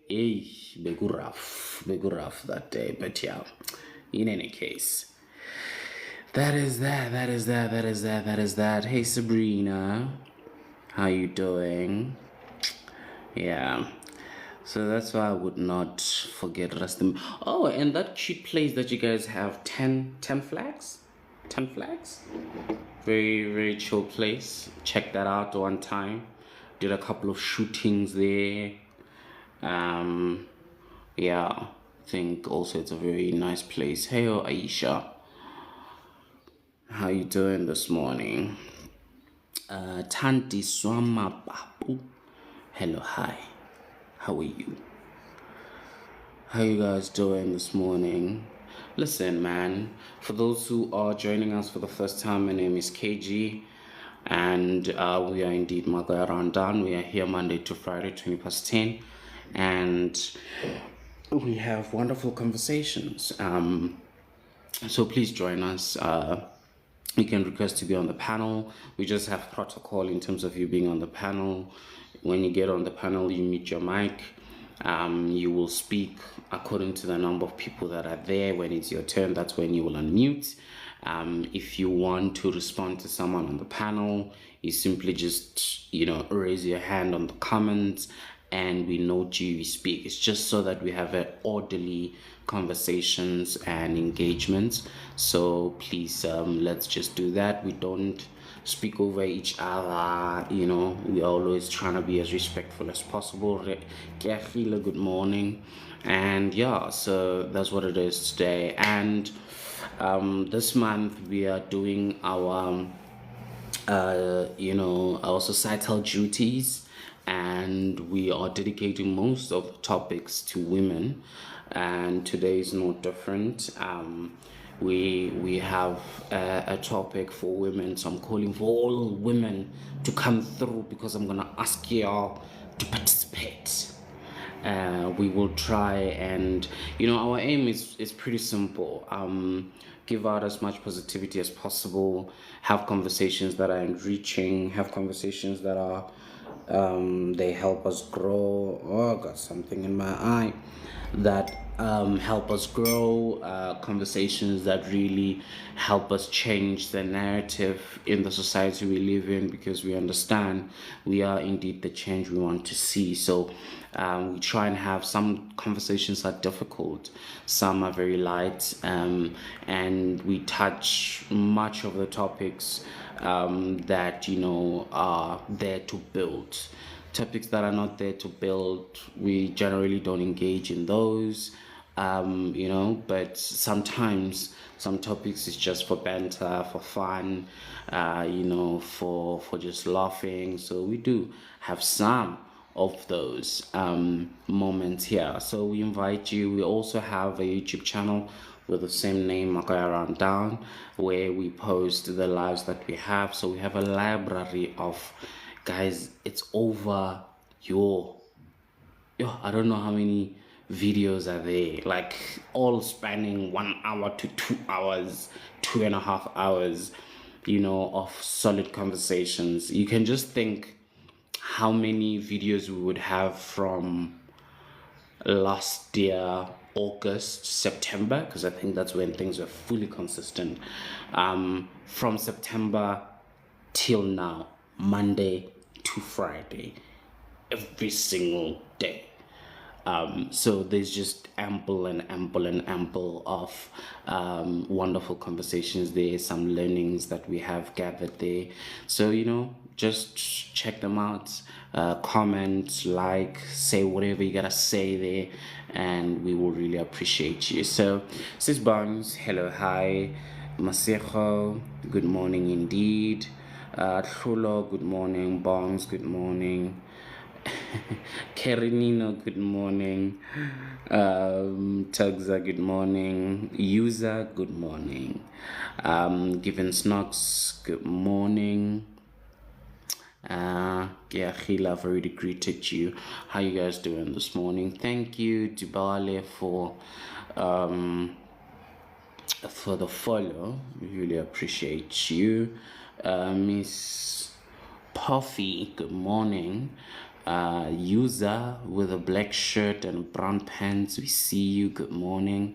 Big rough that day, but yeah. In any case, that is that. Hey Sabrina, how you doing? Yeah. So that's why I would not forget Rustam. Oh, and that cute place that you guys have, 10 flags? 10 flags? Very, very chill place. Check that out one time. Did a couple of shootings there. Um, yeah, I think also it's a very nice place. Hey, Aisha, how you doing this morning? Tanti Swama Babu. Hello, hi. How are you? How you guys doing this morning? Listen, man, for those who are joining us for the first time, my name is KG, and we are indeed Magaya Randan. We are here Monday to Friday, 20 past 10, and we have wonderful conversations. So please join us. You can request to be on the panel. We just have protocol in terms of you being on the panel. When you get on the panel, you mute your mic. You will speak according to the number of people that are there. When it's your turn, that's when you will unmute. If you want to respond to someone on the panel, you simply just, raise your hand on the comments and we note you speak. It's just so that we have an orderly conversations and engagements. So please, let's just do that. We don't speak over each other. We're always trying to be as respectful as possible. Good morning. And yeah, so that's what it is today. And this month we are doing our our societal duties, and we are dedicating most of the topics to women, and today is no different. We have a topic for women, so I'm calling for all women to come through because I'm gonna ask y'all to participate. We will try, and our aim is pretty simple. Give out as much positivity as possible, have conversations that are enriching, have conversations that are they help us grow. Oh, I got something in my eye. That help us grow, conversations that really help us change the narrative in the society we live in, because we understand we are indeed the change we want to see. So we try and have some conversations are difficult, some are very light, and we touch much of the topics that are there to build. Topics that are not there to build, we generally don't engage in those. But sometimes some topics is just for banter, for fun, for just laughing. So we do have some of those moments here. So we invite you. We also have a YouTube channel with the same name, Makaya Round Down, where we post the lives that we have. So we have a library of, guys, it's over I don't know how many videos are there, like all spanning 1 hour to 2 hours, 2.5 hours, of solid conversations. You can just think how many videos we would have from last year, August, September, because I think that's when things were fully consistent. From September till now, Monday to Friday, every single day. So there's just ample of wonderful conversations there, some learnings that we have gathered there. So, just check them out, comment, like, say whatever you gotta say there, and we will really appreciate you. So, Sis Bongs, hello, hi. Masejo, good morning indeed. Trulo, good morning. Bongs, good morning. Kerinino, good morning. Tugza, good morning. User, good morning. Given Snox, good morning. Khila, I've already greeted you. How you guys doing this morning? Thank you, Dibale, for the follow. We really appreciate you. Miss Puffy, good morning. User with a black shirt and brown pants, we see you. Good morning.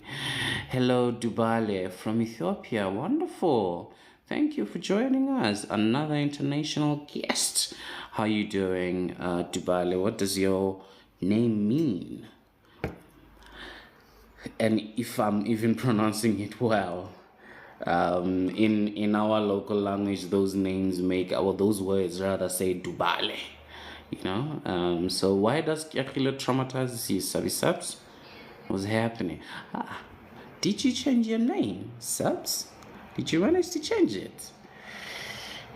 Hello, Dubale from Ethiopia. Wonderful. Thank you for joining us. Another international guest. How you doing, Dubale? What does your name mean? And if I'm even pronouncing it well. In our local language, those names make, or those words rather, say Dubale. So why does Kiakile traumatize you, Subs? What's happening? Did you change your name, Subs? Did you manage to change it?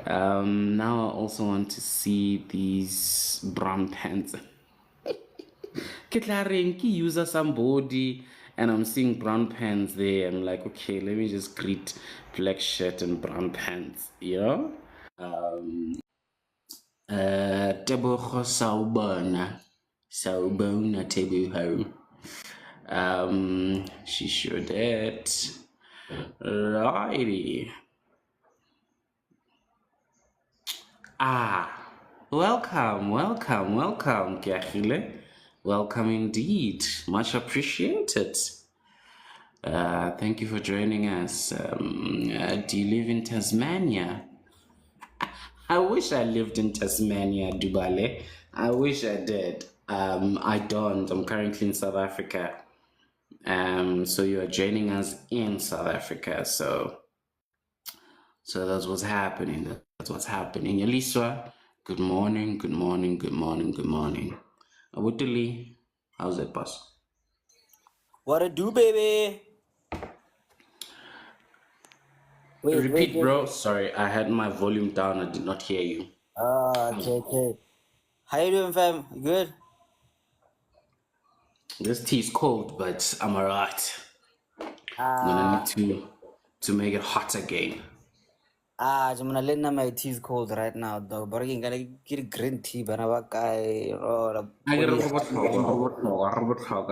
Now I also want to see these brown pants. Ketlaring ki user somebody and I'm seeing brown pants there. I'm like, okay, let me just greet black shirt and brown pants, Tebogo Saubona Tebuho. She showed it. Righty. Welcome, Kiachile. Welcome indeed. Much appreciated. Thank you for joining us. Do you live in Tasmania? I wish I lived in Tasmania, Dubale. I wish I did. I don't. I'm currently in South Africa. So you are joining us in South Africa. So that's what's happening. That's what's happening. Eliswa, good morning. Awutuli, how's it, boss? What it do, baby? Repeat, bro. Sorry, I had my volume down. I did not hear you. Okay. How you doing, fam? You good? This tea is cold, but I'm alright. I'm gonna need to make it hot again. I'm gonna let my tea's cold right now, though. But I'm gonna get green tea, but I'm I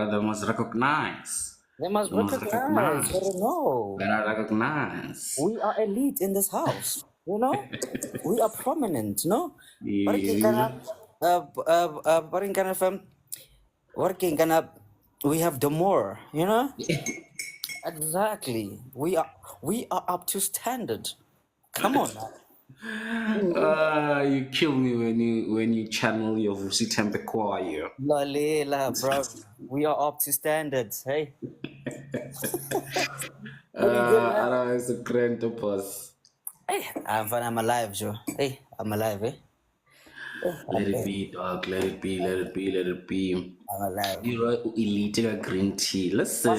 they must recognize. They must recognize. I don't know. They are recognize. We are elite in this house, we are prominent, no? But we have the more, Exactly. We are up to standard. Come on now. You kill me when you channel your Vusi Tempe choir. Lalila, bro. We are up to standards, hey? It's a grand boss. Hey, I'm alive, Joe. Hey, I'm alive, eh? Let it be, dog. Let it be. I'm alive. You're elite green tea. Listen.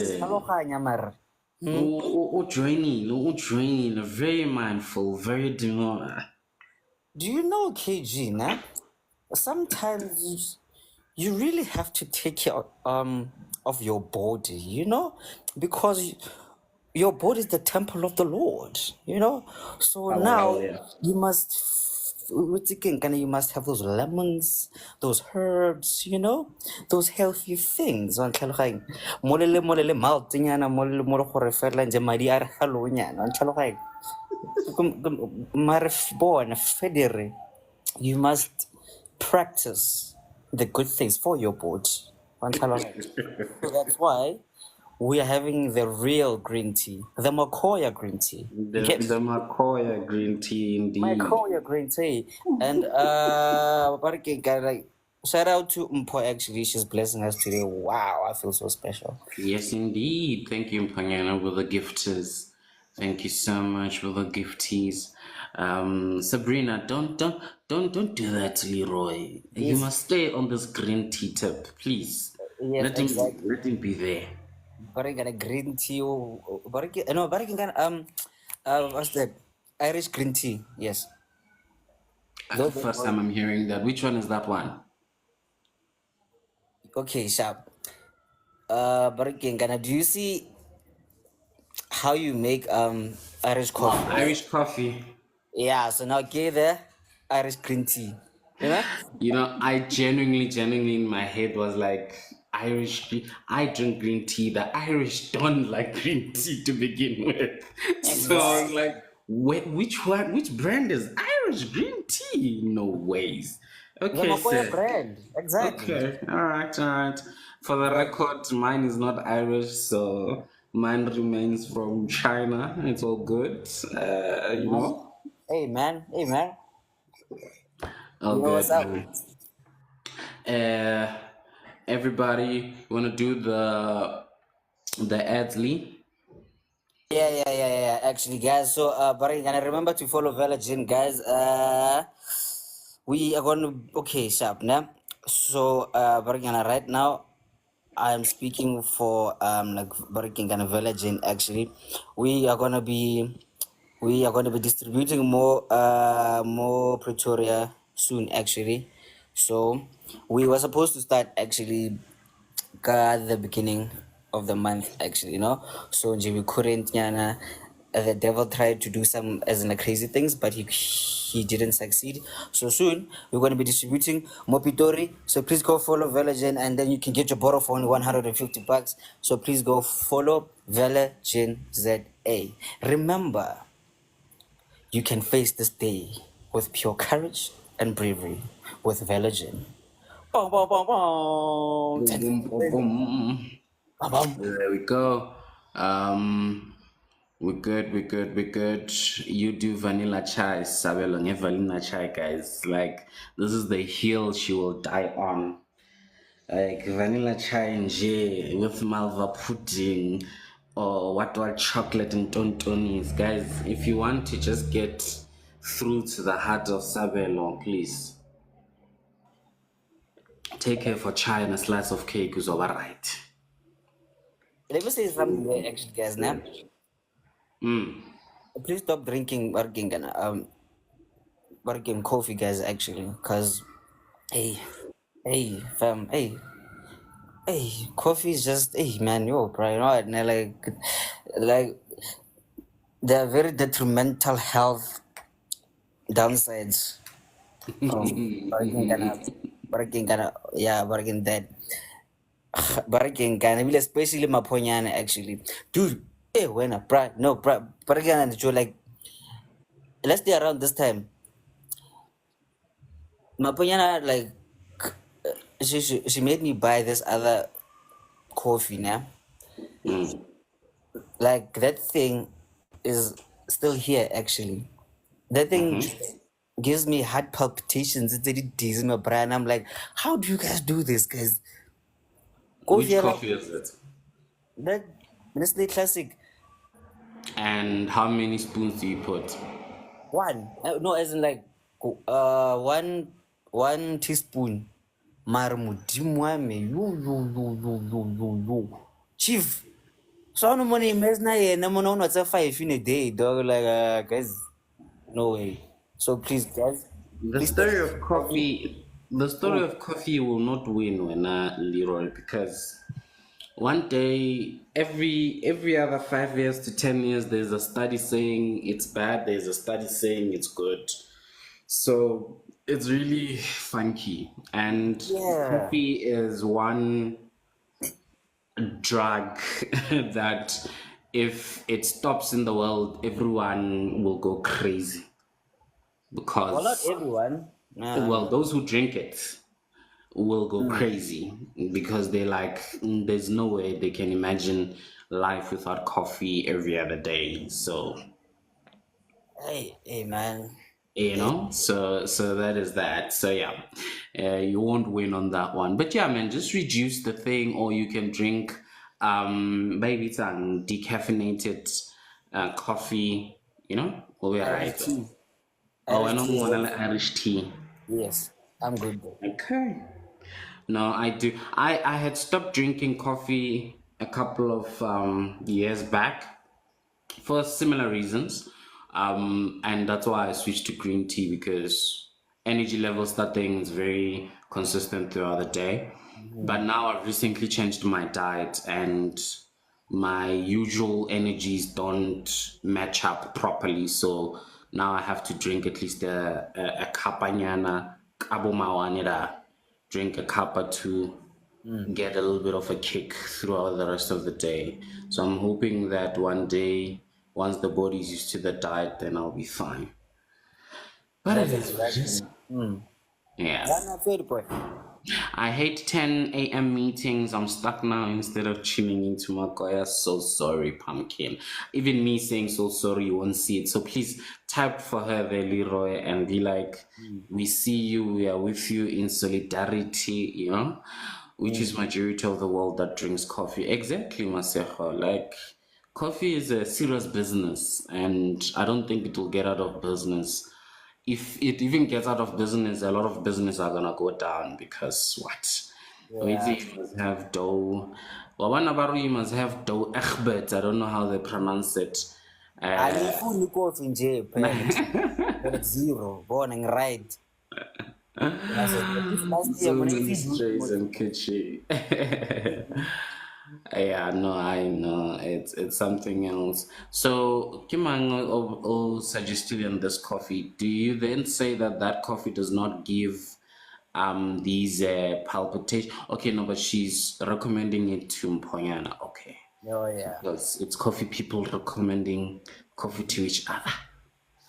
Joining, very mindful, very demure. Do you know, KG, nah? Sometimes you really have to take care of your body, because your body is the temple of the Lord, So now you must you must have those lemons, those herbs, those healthy things. Molele maltinyana, molele moro gore fela nje madi a re halo nyana. You must practice the good things for your body. So that's why we are having the real green tea, the Makoya green tea. The Makoya green tea, indeed. Makoya green tea. And shout out to Mpo, actually. She's blessing us today. Wow, I feel so special. Yes, indeed. Thank you, Mpanyana, for the gifters. Thank you so much for the gifties. Sabrina, don't do that, Leroy. Yes. You must stay on this green tea tip, please. Yes, let him be there. Green tea. What's that? Irish green tea. Yes. That's the first time I'm hearing that. Which one is that one? Okay, sharp. Do you see how you make Irish coffee? Irish coffee. Yeah, so now get the Irish green tea. I genuinely in my head was like, I drink green tea. The Irish don't like green tea to begin with. So I was like, which brand is Irish green tea? No ways. The Okay, Makoya sir. brand. Exactly. Okay, all right, all right. For the Exactly. record, mine is not Irish, so mine remains from China. It's all good, you Man. know. Hey man. Hey man. All You know what's good, up? man. Uh, everybody, wanna do the ads, Lee? Yeah. Actually, guys. So, but I gonna remember to follow Velagin, guys. We are gonna okay, sharp now. So, but right now, I'm speaking for like Barikingana Velagin. Actually, we are gonna be we are gonna be distributing more Pretoria soon. Actually, so we were supposed to start actually at the beginning of the month actually, so nje we couldn't yana. The devil tried to do some as in the crazy things, but he didn't succeed. So soon we're going to be distributing Mopitori. So please go follow Velagen, and then you can get your bottle for only 150 bucks. So please go follow Velagen ZA. Remember, you can face this day with pure courage and bravery with Velagen. Boom, boom, boom, boom. Boom, 10 boom, boom, boom. Boom, boom. There we go. We're good, we're good, we're good. You do vanilla chai, Sabelo, vanilla chai, guys. Like, this is the hill she will die on. Like, vanilla chai and jay with malva pudding or what chocolate and tontonis. Guys, if you want to just get through to the heart of Sabelo, please take her for chai and a slice of cake is alright. Let me say something here, actually, guys. Now, Mm. please stop drinking working coffee, guys. Actually, cause hey, hey, fam, hey, coffee is just hey, man, yo, bro, you know what? Nah, like there are very detrimental health downsides from working kind of yeah, working that. Bargain kind of especially Maponyana actually. Dude, hey when a no bargain and you like let's say around this time. Maponyana like she made me buy this other coffee now. Mm. Like that thing is still here actually. That thing gives me heart palpitations. It's really dizzy my brain. I'm like, how do you guys do this, guys? Which Coffee like coffee is it? that Nestle Classic. And how many spoons do you put? One. No, as in like one teaspoon. Mara modimo wa me yo. Chief. So ano mo na-immerse na yena mo na tsa 5 in a day, dog. Like guys, no way. So please, guys, The please stop story of coffee. coffee will not win when Leroy, because one day every other 5 years to 10 years there's a study saying it's bad, there's a study saying it's good. So it's really funky. And Yeah. coffee is one drug that if it stops in the world, everyone will go crazy Well, not because, everyone. well, those who drink it will go Mm. crazy because they like, there's no way they can imagine life without coffee every other day. So, Hey, man. you Hey. know, so that is that. So yeah, you won't win on that one. But yeah, man, just reduce the thing, or you can drink maybe some decaffeinated coffee, you know, will be Irish alright. tea. Oh, I Irish don't tea is want also. Irish tea. Yes, I'm good though. Okay. No, I do. I had stopped drinking coffee a couple of years back for similar reasons. And that's why I switched to green tea, because energy levels, that thing is very consistent throughout the day. But Mhm. now I've recently changed my diet, and my usual energies don't match up properly. So now I have to drink at least a kapanyana, kabomawanera, drink a cup or two, Mm. get a little bit of a kick throughout the rest of the day. So I'm hoping that one day, once the body's used to the diet, then I'll be fine. But it That's is what it is. exactly. Mm. Yes. I'm a fair boy. I hate 10 a.m. meetings. I'm stuck now instead of tuning into Makoya. So sorry, Pumpkin. Even me saying so sorry, you won't see it. So please type for her there, Leroy, and be like, Mm. we see you, we are with you in solidarity, which is Mm. majority of the world that drinks coffee. Exactly, Masejo. Like, coffee is a serious business, and I don't think it will get out of business. If it even gets out of business, a lot of business are gonna go down because what? We Yeah. say you must have dough. Well, one about you must have dough. But I don't know how they pronounce it. Uh, Angifuni coffee nje phela like zero. Born right. Yes, this last year so when I many feed strays and kitschy. Yeah, no, I know it's something else. So, Kimang suggested in this coffee. Do you then say that that coffee does not give these palpitation? Okay, no, but she's recommending it to Mponyana. Okay, Oh yeah. because it's coffee people recommending coffee to each other.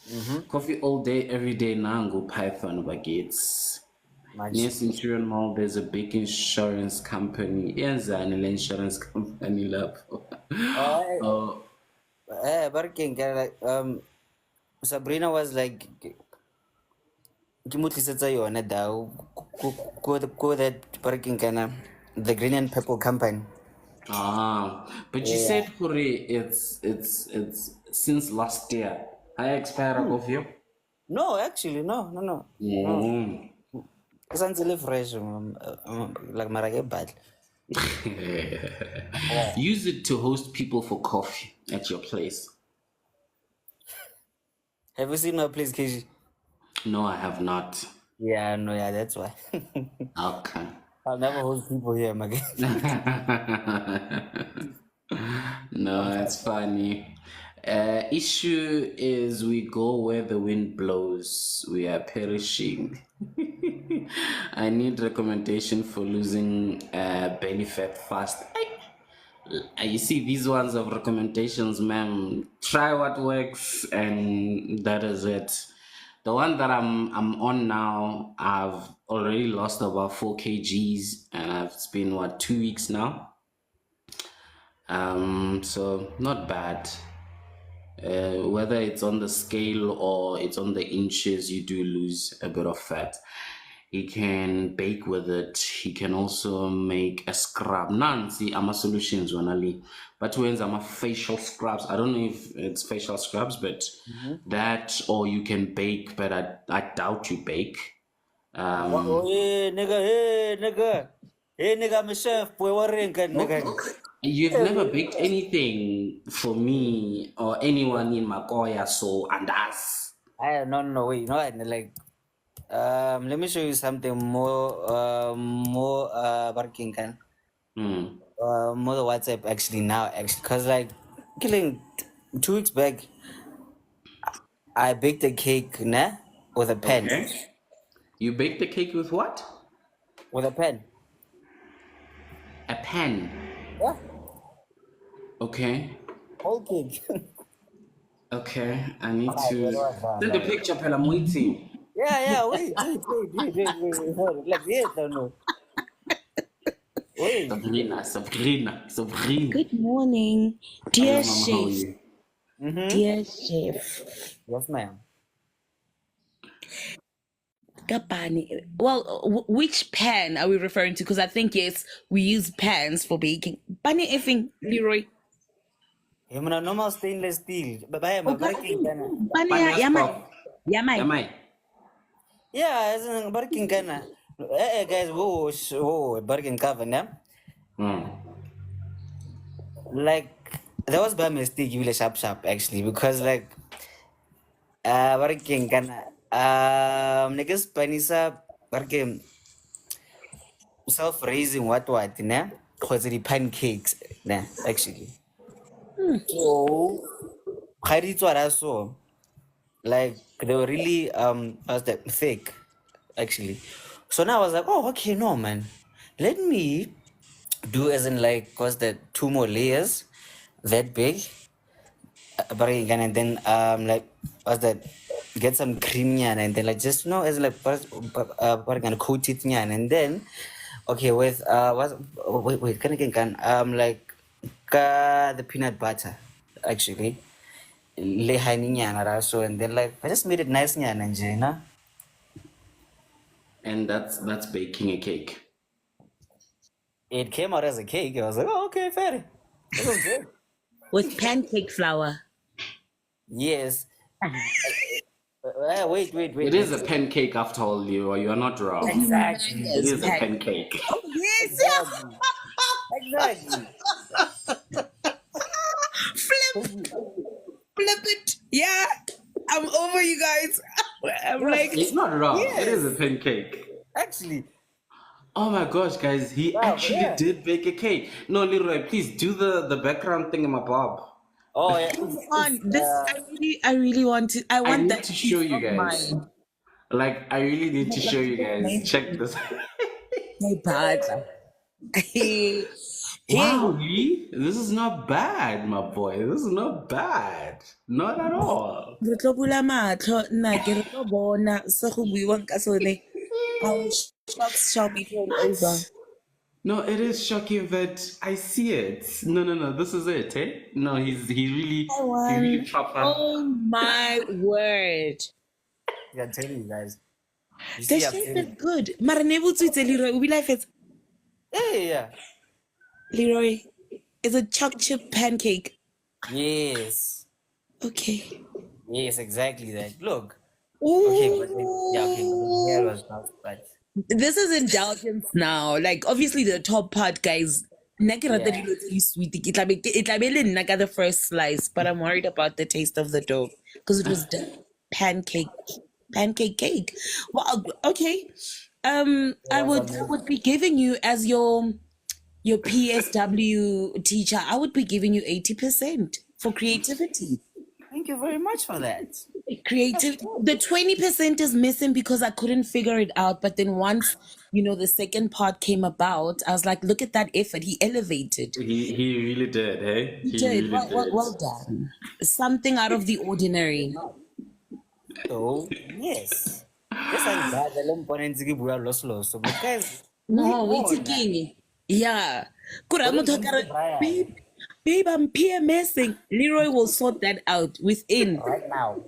Mm-hmm. Coffee all day, every day. Nango Python baguettes. Near Much. Centurion Mall, there's a big insurance company. Yenzani le insurance company lapho. Oh, Oh, working like Sabrina was like ke mo tlisetsa yona dao ko that working kana the green and purple company. but you Yeah. said Huri, it's since last year. I expire Hmm. of you. No, actually, no, no, no, no. Mm. It's until fresh, like marake bad. Yeah. Use it to host people for coffee at your place. Have you seen my place, KG? No, I have not. Yeah, no, yeah, that's why. Okay. I'll never host people here, my guy. I'm No, fine. it's funny. Issue is we go where the wind blows. We are perishing. I need recommendation for losing belly fat fast. You see, these ones of recommendations, man. Try what works, and that is it. The one that I'm on now, I've already lost about 4 kgs, and it's been what 2 weeks now. So not bad. Whether it's on the scale or it's on the inches, you do lose a bit of fat. He can bake with it. He can also make a scrub. Nancy, I'm a solutions only. But when I'm a facial scrubs, I don't know if it's facial scrubs, but Mm-hmm. that or you can bake, but I doubt you bake. Oh, hey, nigga. Hey, nigga, I'm a chef. Boy, what ring, nigga? You've never baked anything for me or anyone in Magoya, so and us. No, no, no, wait, no, like, let me show you something more, working, can. Hmm. More WhatsApp actually now, actually, cause like, killing 2 weeks back, I baked a cake, nah, with a pen, Okay. You bake the cake with what? with a pen. A pen. Yeah, Okay. whole cake. Okay. I need Ah, yeah, to that was send a like, picture, Pell. I'm waiting. yeah, wait, hold on. Like, yeah, no, no, wait. Sabrina. Good morning, Hello, dear Mama. How are chef. you? Mm-hmm. Dear chef. Yes, ma'am. Kapani. Well, which pan are we referring to? Because I think yes, we use pans for baking. Pani effing Leroy. You mean a normal stainless steel, but I am Oh, a working kind. pani ya Panyastov. yamai. Yamai. Yamai. Yeah, as in working kind. Guys, whoa, working cover, yeah. Hmm. Like that was by mistake, you really sharp actually, because like working kind. Niggas panisa working self-raising what, nah? Cause the pancakes, nah, actually. So, what I saw, like they were really was that thick, actually. So now I was like, oh, okay, no, man. Let me do as in like cause the two more layers that big, but again, and then like what's that? get some cream and then like just as like gonna coat it and then okay with wait can like the peanut butter actually le honey so and then like I just made it nice and And that's baking a cake. it came out as a cake. I was like, oh, okay, fair. This was good. With pancake flour. Yes. Wait. It is a pancake after all, Leroy. You are not wrong. Exactly. It is a Pan- pancake. Oh, yes. Exactly. Exactly. Flip it. Yeah. I'm over you guys. I'm like, It's not wrong. It is a Yes. pancake. Actually. Oh my gosh, guys, he Wow, actually yeah. did bake a cake. No, Leroy, please do the background thing in my bob. Oh yeah. on this. I really want to. I I want need that to piece show you of guys. mine. Like, I really need to show you guys. Check this. My bad. Hey, Wow, Lee, this is not bad, my boy. This is not bad. Not at all. re tlo bula matlho nna ke re tlo bona se go buiwang ka sone. Our shocks shall be thrown over. No, it is shocking that I see it. No. This is it, eh? No, he really proper. Oh my word. Yeah, I'm telling you guys. You The see, I'm shape telling is you. good. Mara ne botswitse Leroy. O bile fetse. Yeah. Leroy, is a choc chip pancake. Yes. Okay. Yes, exactly that. Look. Okay, but then but then hair was not but This is indulgence now. Like obviously the top part, guys. Nna ke rata Yeah. dilo tse di sweet. E tla be e le nna ka the first slice, but I'm worried about the taste of the dough because it was pancake cake. Well, okay. I was would be giving you as your PSW teacher. I would be giving you 80% for creativity. Thank you very much for that. Creative, the 20% is missing because I couldn't figure it out. But then once the second part came about, I was like, look at that effort. He elevated. He really did, hey? He He did. really did. Well done. Something out of the ordinary. So yes. Yes, I'm glad the lemponense ke bua loss. But guys, No, wait again. Yeah. Good. I'm not talking. Babe, I'm PMSing. Leroy will sort that out right now.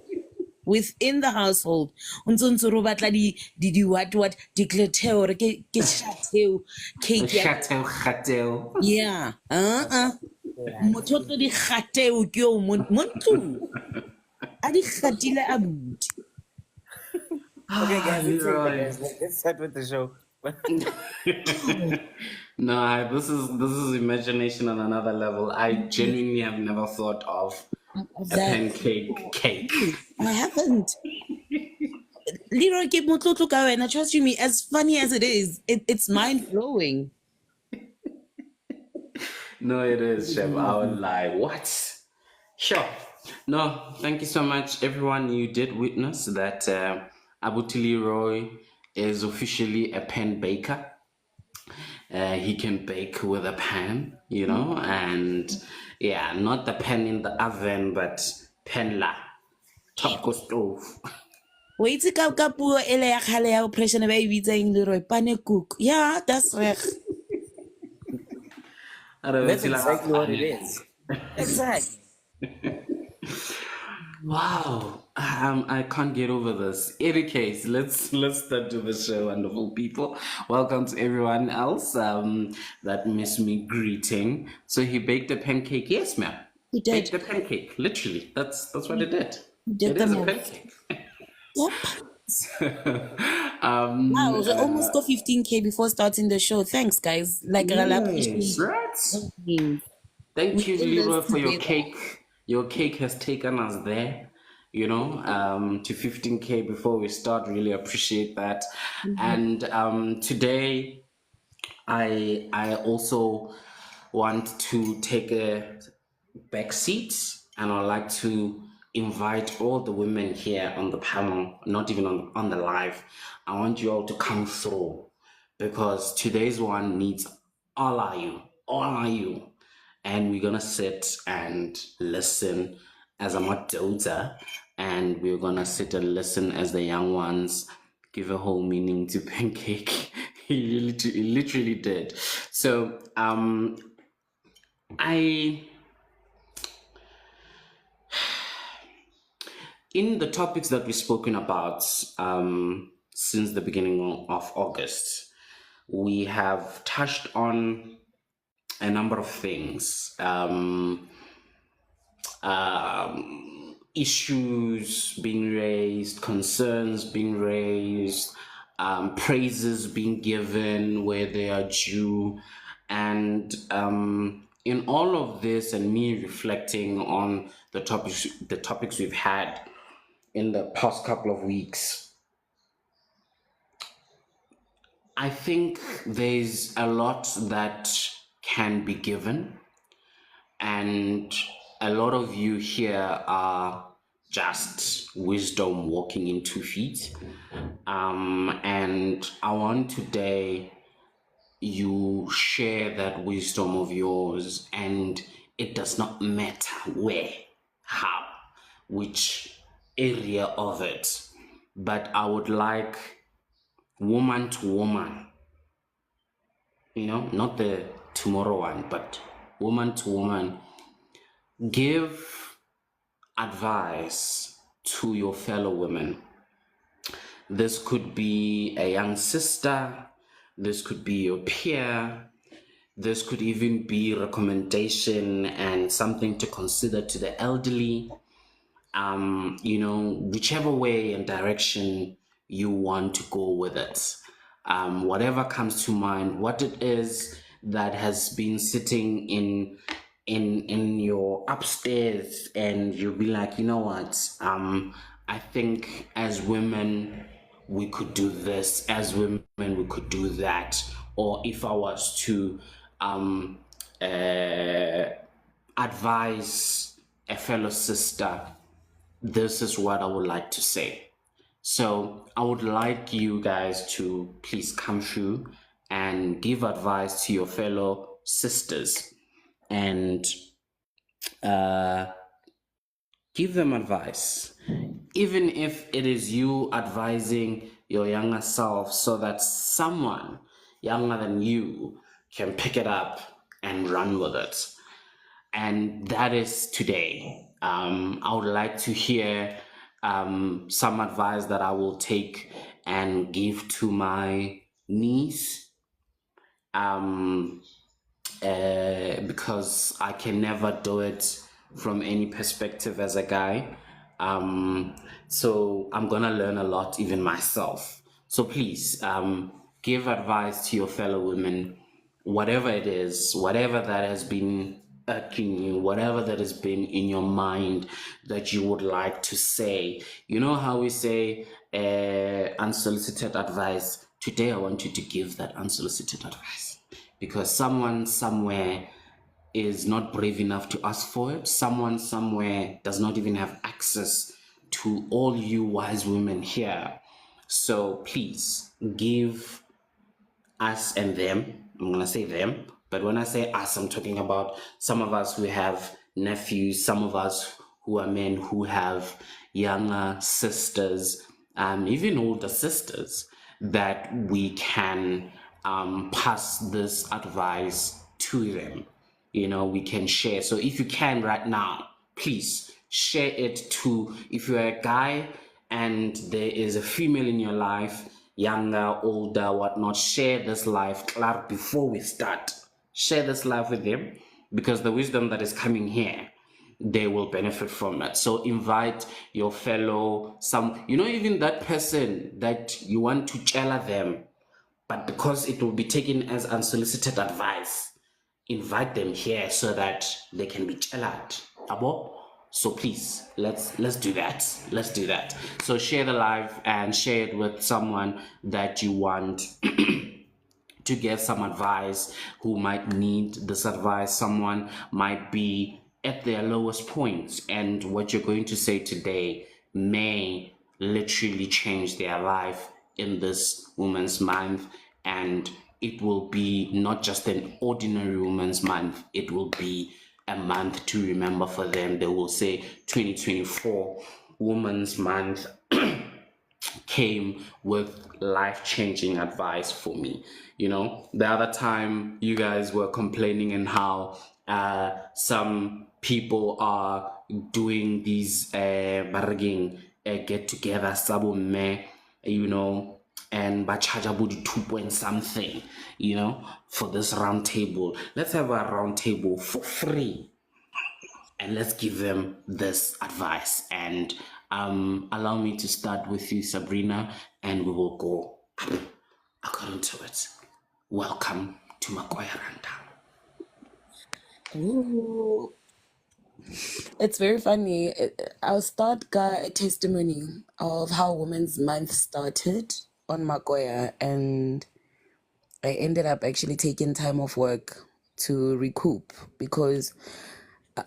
within the household. Untso ro batla di what declare or ke shateo cake ya. Chateau. Yeah. Motho o tlo di gateo ke yo mo ntlong. A di gatile a buti. Okay, guys, Leroy. let's start with the show. No, this is imagination on another level. I genuinely have never thought of a That pancake cake. I haven't. Leroy ke motlotlo ka wena. Trust you me, as funny as it is, it's mind blowing. No, it is, Chef. I won't lie. What? Sure. No, thank you so much, everyone. You did witness that Abuti Leroy is officially a pan baker. He can bake with a pan, and yeah, not the pan in the oven, but pan la, top go stove. O itse ka puo ele ya kgale ya operation ba e bitsang Leroy panekoek. Yeah, that's reg. That's exactly what it is. Exactly. Wow, I can't get over this. In any case, let's start to the show, wonderful people. Welcome to everyone else that missed me greeting. So he baked a pancake. Yes, ma'am. He did. Baked a pancake. Literally, that's what it did. did It the is a most. pancake. Yep. Wow, we almost got 15K before starting the show. Thanks, guys. Like, I appreciate Yes, right. it. Thank you, in this Leroy, for your together. cake. Your cake has taken us there, to 15K before we start. Really appreciate that. And today, I also want to take a back seat, and I'd like to invite all the women here on the panel, not even on the live. I want you all to come through because today's one needs all of you, and we're gonna sit and listen as a Madoda and we're gonna sit and listen as the young ones give a whole meaning to pancake. He literally did. So I in the topics that we've spoken about since the beginning of August, we have touched on a number of things. Issues being raised, concerns being raised, praises being given where they are due, and in all of this, and me reflecting on the topics we've had in the past couple of weeks, I think there's a lot that can be given, and a lot of you here are just wisdom walking in 2 feet. And I want today you share that wisdom of yours, and it does not matter where, how, which area of it, but I would like woman to woman, not the tomorrow one, but woman to woman, give advice to your fellow women. This could be a young sister, this could be your peer, this could even be recommendation and something to consider to the elderly. Whichever way and direction you want to go with it. Whatever comes to mind, what it is that has been sitting in your upstairs, and you'll be like, you know what, I think as women we could do this, as women we could do that, or if I was to advise a fellow sister, this is what I would like to say. So I would like you guys to please come through and give advice to your fellow sisters, and give them advice, even if it is you advising your younger self, so that someone younger than you can pick it up and run with it. And that is today. I would like to hear some advice that I will take and give to my niece, because I can never do it from any perspective as a guy. So I'm gonna learn a lot even myself. So please give advice to your fellow women, whatever it is, whatever that has been irking you, whatever that has been in your mind that you would like to say. You know how we say unsolicited advice? Today I want you to give that unsolicited advice, because someone somewhere is not brave enough to ask for it. Someone somewhere does not even have access to all you wise women here. So please give us and them. I'm gonna say them, but when I say us, I'm talking about some of us who have nephews, some of us who are men who have younger sisters, even older sisters, that we can pass this advice to them. We can share. So if you can right now, please share it to, if you're a guy and there is a female in your life, younger, older, whatnot, share this life, Clark, before we start. Share this life with them, because the wisdom that is coming here, they will benefit from it. So invite your fellow, even that person that you want to challa them, but because it will be taken as unsolicited advice, invite them here so that they can be challenged. Abo? So please, let's do that. Let's do that. So share the live and share it with someone that you want to get some advice, who might need this advice. Someone might be at their lowest point, and what you're going to say today may literally change their life in this Women's Month. And it will be not just an ordinary Women's Month, it will be a month to remember for them. They will say 2024 Women's Month came with life-changing advice for me. You know, the other time you guys were complaining and how some people are doing these bargaining get-together, sabomme, you know, and bachaja budi 2 point something, you know, for this round table. Let's have a round table for free and let's give them this advice. And allow me to start with you, Sabrina, and we will go according to it. Welcome to Makoya Rundown. Ooh. It's very funny. I'll start a testimony of how Women's Month started on Makoya, and I ended up actually taking time off work to recoup because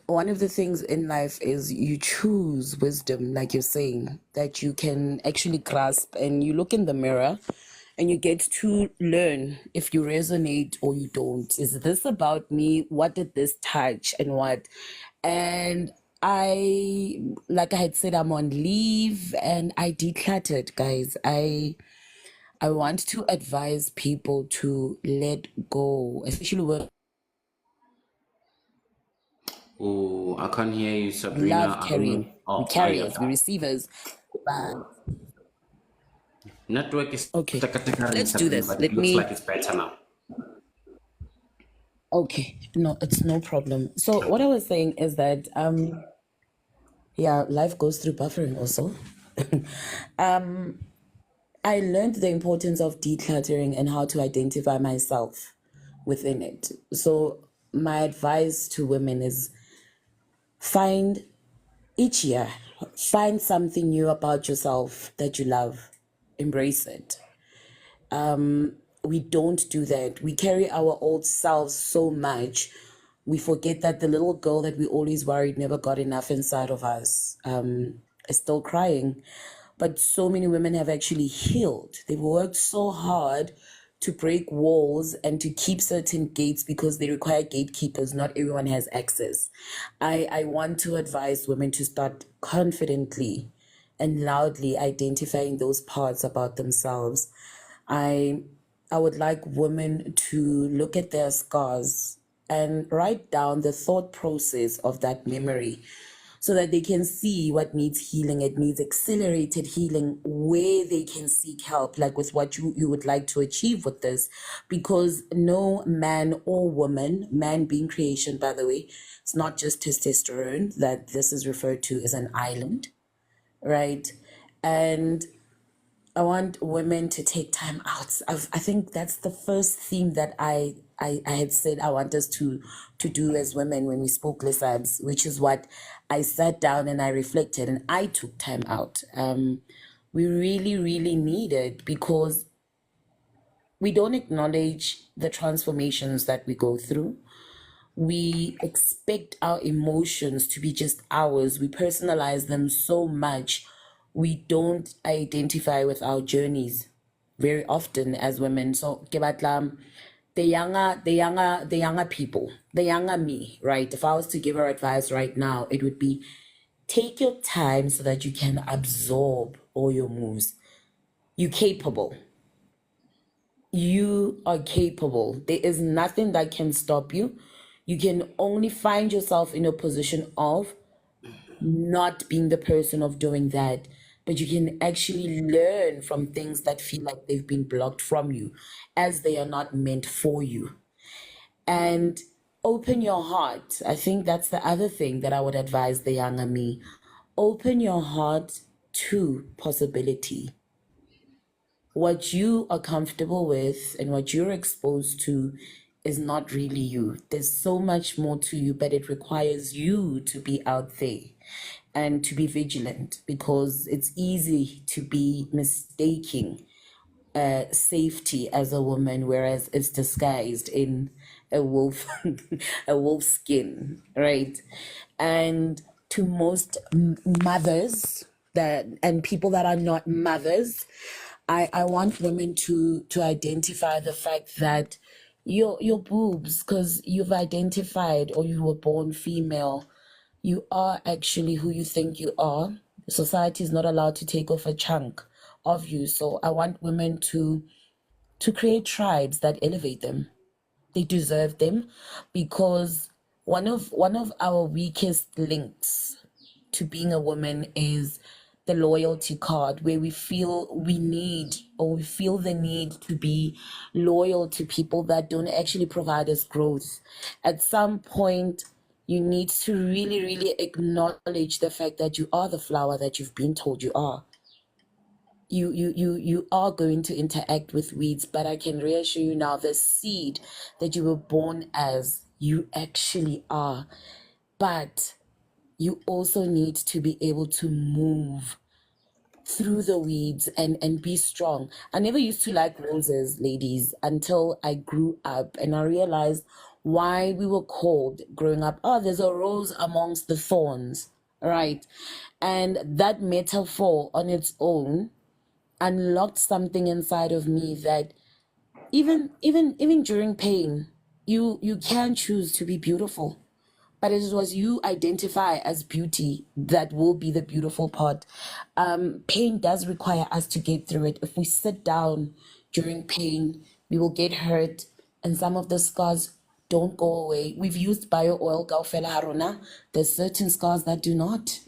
one of the things in life is you choose wisdom, like you're saying, that you can actually grasp, and you look in the mirror and you get to learn if you resonate or you don't. Is this about me? What did this touch and what? And like I had said, I'm on leave and I decluttered, guys. I want to advise people to let go, especially when Oh, I can't hear you, Sabrina. love I don't know. carrying. We Oh, now you're carriers, we back. receivers. But Network is okay, teka-teka, let's do Sabrina, this. but it Let looks like me. it's better now. Okay, no, it's no problem. So what I was saying is that yeah, life goes through buffering also. I learned the importance of decluttering and how to identify myself within it. So my advice to women is find each year, find something new about yourself that you love, embrace it. We don't do that. We carry our old selves so much. We forget that the little girl that we always worried never got enough inside of us is still crying. But so many women have actually healed. They've worked so hard to break walls and to keep certain gates because they require gatekeepers. Not everyone has access. I want to advise women to start confidently and loudly identifying those parts about themselves. I I would like women to look at their scars and write down the thought process of that memory so that they can see what needs healing. It needs accelerated healing where they can seek help, like with what you would like to achieve with this. Because no man or woman, man being creation, by the way, it's not just testosterone that this is referred to as an island, right? And I want women to take time out. I think that's the first theme that I had said I want us to do as women when we spoke Lissabs, which is what I sat down and I reflected and I took time out. We really, really need it because we don't acknowledge the transformations that we go through. We expect our emotions to be just ours. We personalize them so much. We don't identify with our journeys very often as women. So ke batla the younger people, the younger me, right? If I was to give her advice right now, it would be take your time so that you can absorb all your moves. You're capable. You are capable. There is nothing that can stop you. You can only find yourself in a position of not being the person of doing that. But you can actually learn from things that feel like they've been blocked from you as they are not meant for you. And open your heart. I think that's the other thing that I would advise the younger me. Open your heart to possibility. What you are comfortable with and what you're exposed to is not really you. There's so much more to you, but it requires you to be out there and to be vigilant because it's easy to be mistaking safety as a woman, whereas it's disguised in a wolf, a wolf skin, right? And to most mothers that and people that are not mothers, I want women to identify the fact that your boobs, because you've identified or you were born female, you are actually who you think you are. Society is not allowed to take off a chunk of you. So I want women to create tribes that elevate them. They deserve them, because one of our weakest links to being a woman is the loyalty card, where we feel we need, or we feel the need to be loyal to people that don't actually provide us growth. At some point, you need to really, really acknowledge the fact that you are the flower that you've been told you are. You are going to interact with weeds, but I can reassure you now, the seed that you were born as, you actually are. But you also need to be able to move through the weeds and be strong. I never used to like roses, ladies, until I grew up and I realized why we were called growing up, oh, there's a rose amongst the thorns, right? And that metaphor on its own unlocked something inside of me, that even during pain, you can choose to be beautiful, but it was you identify as beauty that will be the beautiful part. Pain does require us to get through it. If we sit down during pain, we will get hurt, and some of the scars don't go away. We've used bio oil, Gaufela Haruna. There's certain scars that do not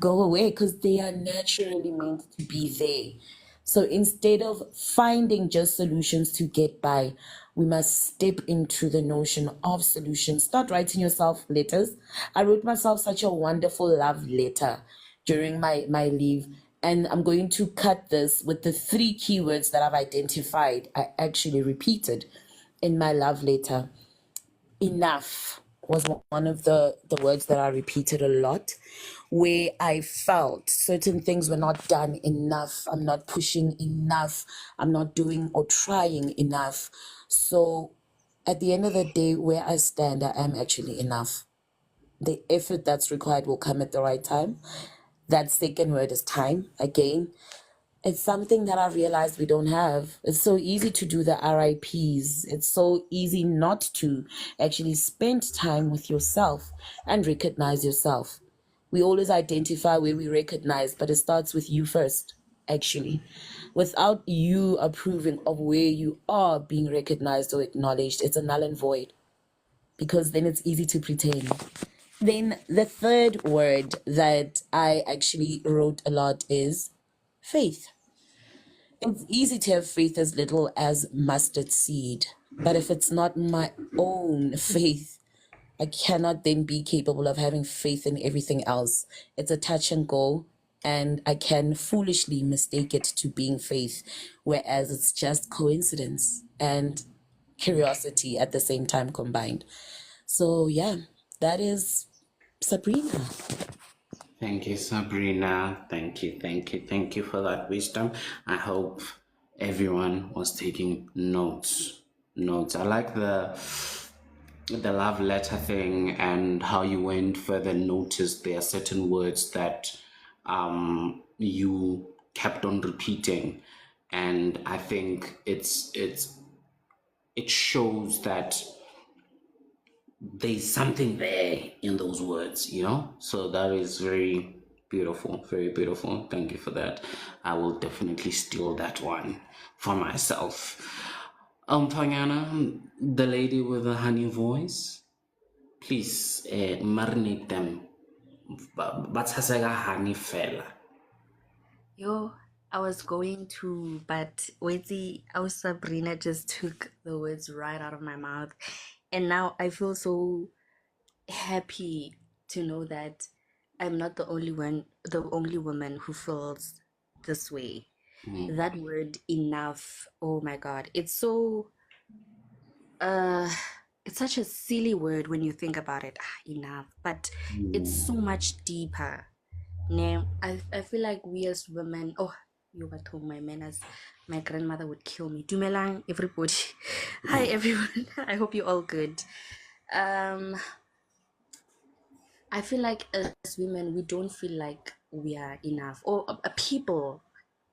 go away because they are naturally meant to be there. So instead of finding just solutions to get by, we must step into the notion of solutions. Start writing yourself letters. I wrote myself such a wonderful love letter during my leave. And I'm going to cut this with the 3 keywords that I've identified. I actually repeated in my love letter. Enough was one of the words that I repeated a lot, where I felt certain things were not done enough. I'm not pushing enough. I'm not doing or trying enough. So at the end of the day, where I stand, I am actually enough. The effort that's required will come at the right time. That second word is time. Again, it's something that I realized we don't have. It's so easy to do the RIPs. It's so easy not to actually spend time with yourself and recognize yourself. We always identify where we recognize, but it starts with you first, actually. Without you approving of where you are being recognized or acknowledged, it's a null and void, because then it's easy to pretend. Then the third word that I actually wrote a lot is faith. It's easy to have faith as little as mustard seed, but if it's not my own faith, I cannot then be capable of having faith in everything else. It's a touch and go, and I can foolishly mistake it to being faith, whereas it's just coincidence and curiosity at the same time combined. So, yeah, that is Sabrina. Thank you, Sabrina. Thank you for that wisdom. I hope everyone was taking notes. Notes. I like the love letter thing and how you went further. Noticed there are certain words that you kept on repeating, and I think it shows that there's something there in those words, So that is very beautiful, very beautiful. Thank you for that. I will definitely steal that one for myself. Tanyana, the lady with the honey voice, please marinate them. But honey fella. Yo, I was going to, but Waitsi, our Sabrina just took the words right out of my mouth. And now I feel so happy to know that I'm not the only woman who feels this way. That word enough, oh my God, uh it's such a silly word when you think about it. Enough, but it's so much deeper. I feel like we as women, oh, you were told my manners, my grandmother would kill me. Dumelang, everybody. Hi, everyone. I hope you're all good. Um, I feel like as women, we don't feel like we are enough. Or people,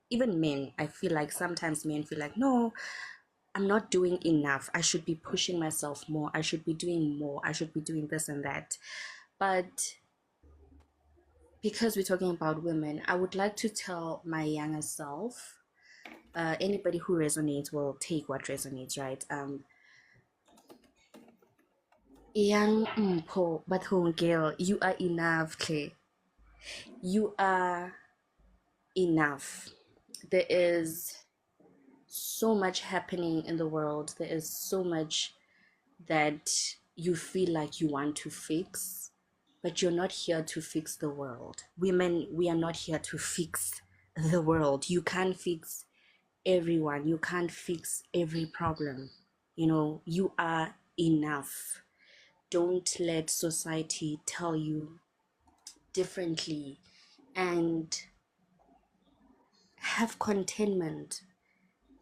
even men, I feel like sometimes men feel like, no, I'm not doing enough. I should be pushing myself more. I should be doing more. I should be doing this and that. But because we're talking about women, I would like to tell my younger self, anybody who resonates will take what resonates, right? Young Mpho, but girl, you are enough, Clay. You are enough. There is so much happening in the world. There is so much that you feel like you want to fix, but you're not here to fix the world. Women, we are not here to fix the world. You can't fix everyone. You can't fix every problem. You know, you are enough. Don't let society tell you differently, and have contentment.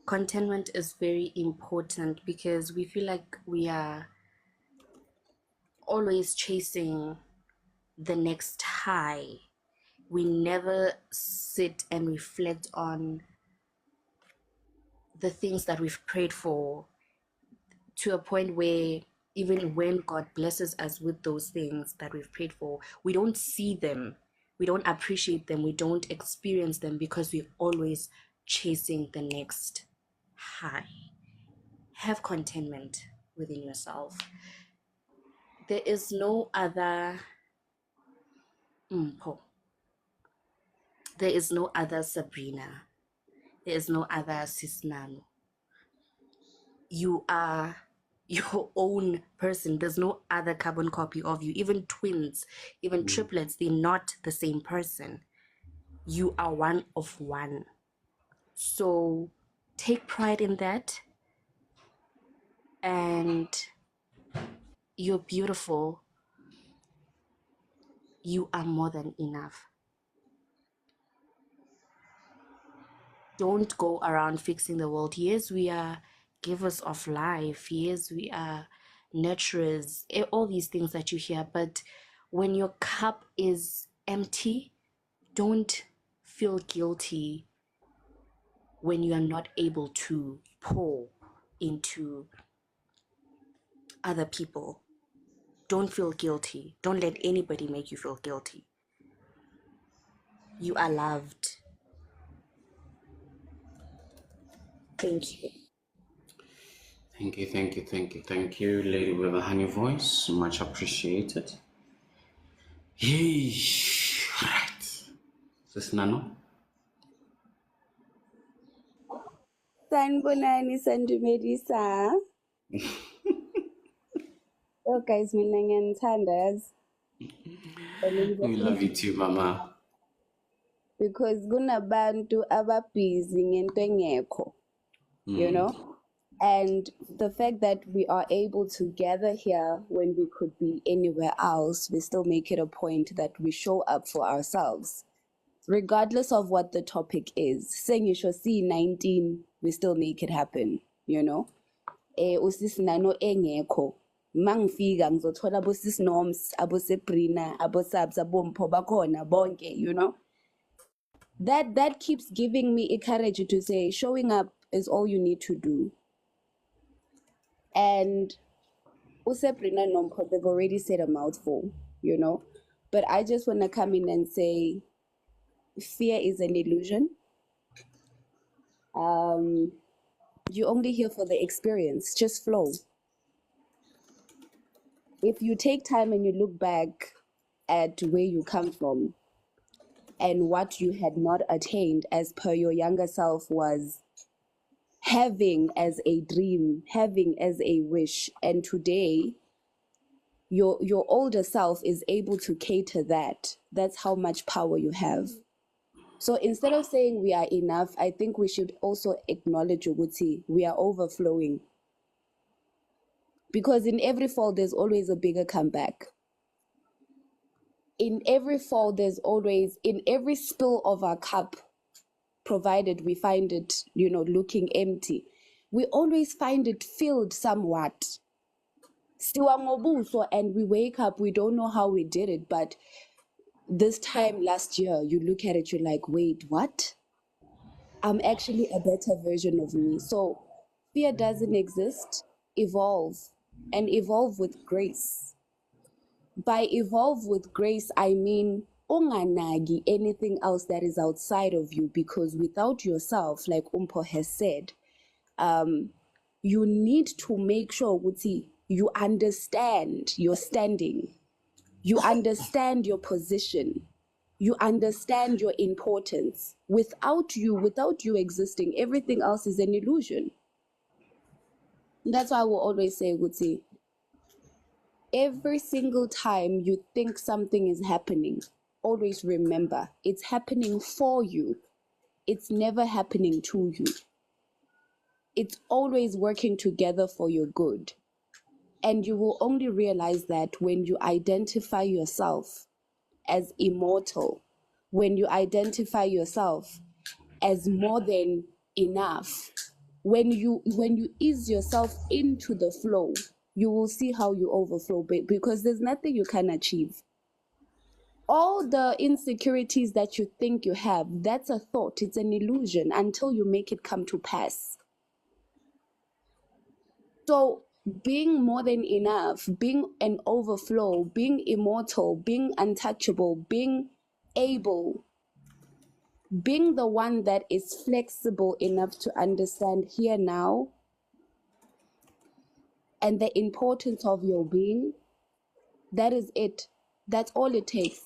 Contentment is very important because we feel like we are always chasing the next high. We never sit and reflect on the things that we've prayed for, to a point where even when God blesses us with those things that we've prayed for, we don't see them, we don't appreciate them, we don't experience them because we're always chasing the next high. Have contentment within yourself. There is no other Mpho. There is no other Sabrina. There is no other Sisnano. You are your own person. There's no other carbon copy of you. Even twins, even triplets, they're not the same person. You are one of one. So take pride in that. And you're beautiful. You are more than enough. Don't go around fixing the world. Yes, we are givers of life. Yes, we are nurturers. All these things that you hear. But when your cup is empty, don't feel guilty when you are not able to pour into other people. Don't feel guilty. Don't let anybody make you feel guilty. You are loved. Thank you. Thank you, thank you, thank you, thank you, lady with a honey voice. Much appreciated. Yay! Right. Sis Nano? Sanibonani, sandumedisa. Oh guys, mina ngiyanithanda yazi. We love you too, Mama. Because kunabantu ababhizi ngento engekho, you know? And the fact that we are able to gather here when we could be anywhere else, we still make it a point that we show up for ourselves, regardless of what the topic is. Saying you should see 19, we still make it happen, you know? Usisi nano engekho. Mangifika ngizothola abosisi Noms, abosebrina, abosabs, abompho bakhona bonke, you know? That keeps giving me a courage to say showing up is all you need to do. And Usebrina Nompho, they've already said a mouthful, you know? But I just want to come in and say fear is an illusion. You're only here for the experience. Just flow. If you take time and you look back at where you come from and what you had not attained as per your younger self was having as a dream, having as a wish, and today your older self is able to cater that. That's how much power you have. So instead of saying we are enough, I think we should also acknowledge Uguti, we are overflowing. Because in every fall, there's always a bigger comeback. In every fall, there's always, in every spill of our cup, provided we find it, you know, looking empty, we always find it filled somewhat. And we wake up, we don't know how we did it, but this time last year, you look at it, you're like, wait, what? I'm actually a better version of me. So fear doesn't exist. Evolve, and evolve with grace. By evolve with grace, I mean unganagi anything else that is outside of you, because without yourself, like Umpo has said, you need to make sure ukuthi you understand your standing, you understand your position, you understand your importance. Without you existing, everything else is an illusion. That's why I will always say, ukuthi, every single time you think something is happening, always remember it's happening for you. It's never happening to you. It's always working together for your good. And you will only realize that when you identify yourself as immortal, when you identify yourself as more than enough, when you ease yourself into the flow, you will see how you overflow, because there's nothing you can achieve. All the insecurities that you think you have, that's a thought, it's an illusion until you make it come to pass. So being more than enough, being an overflow, being immortal, being untouchable, being able, being the one that is flexible enough to understand here now and the importance of your being, that is it. That's all it takes.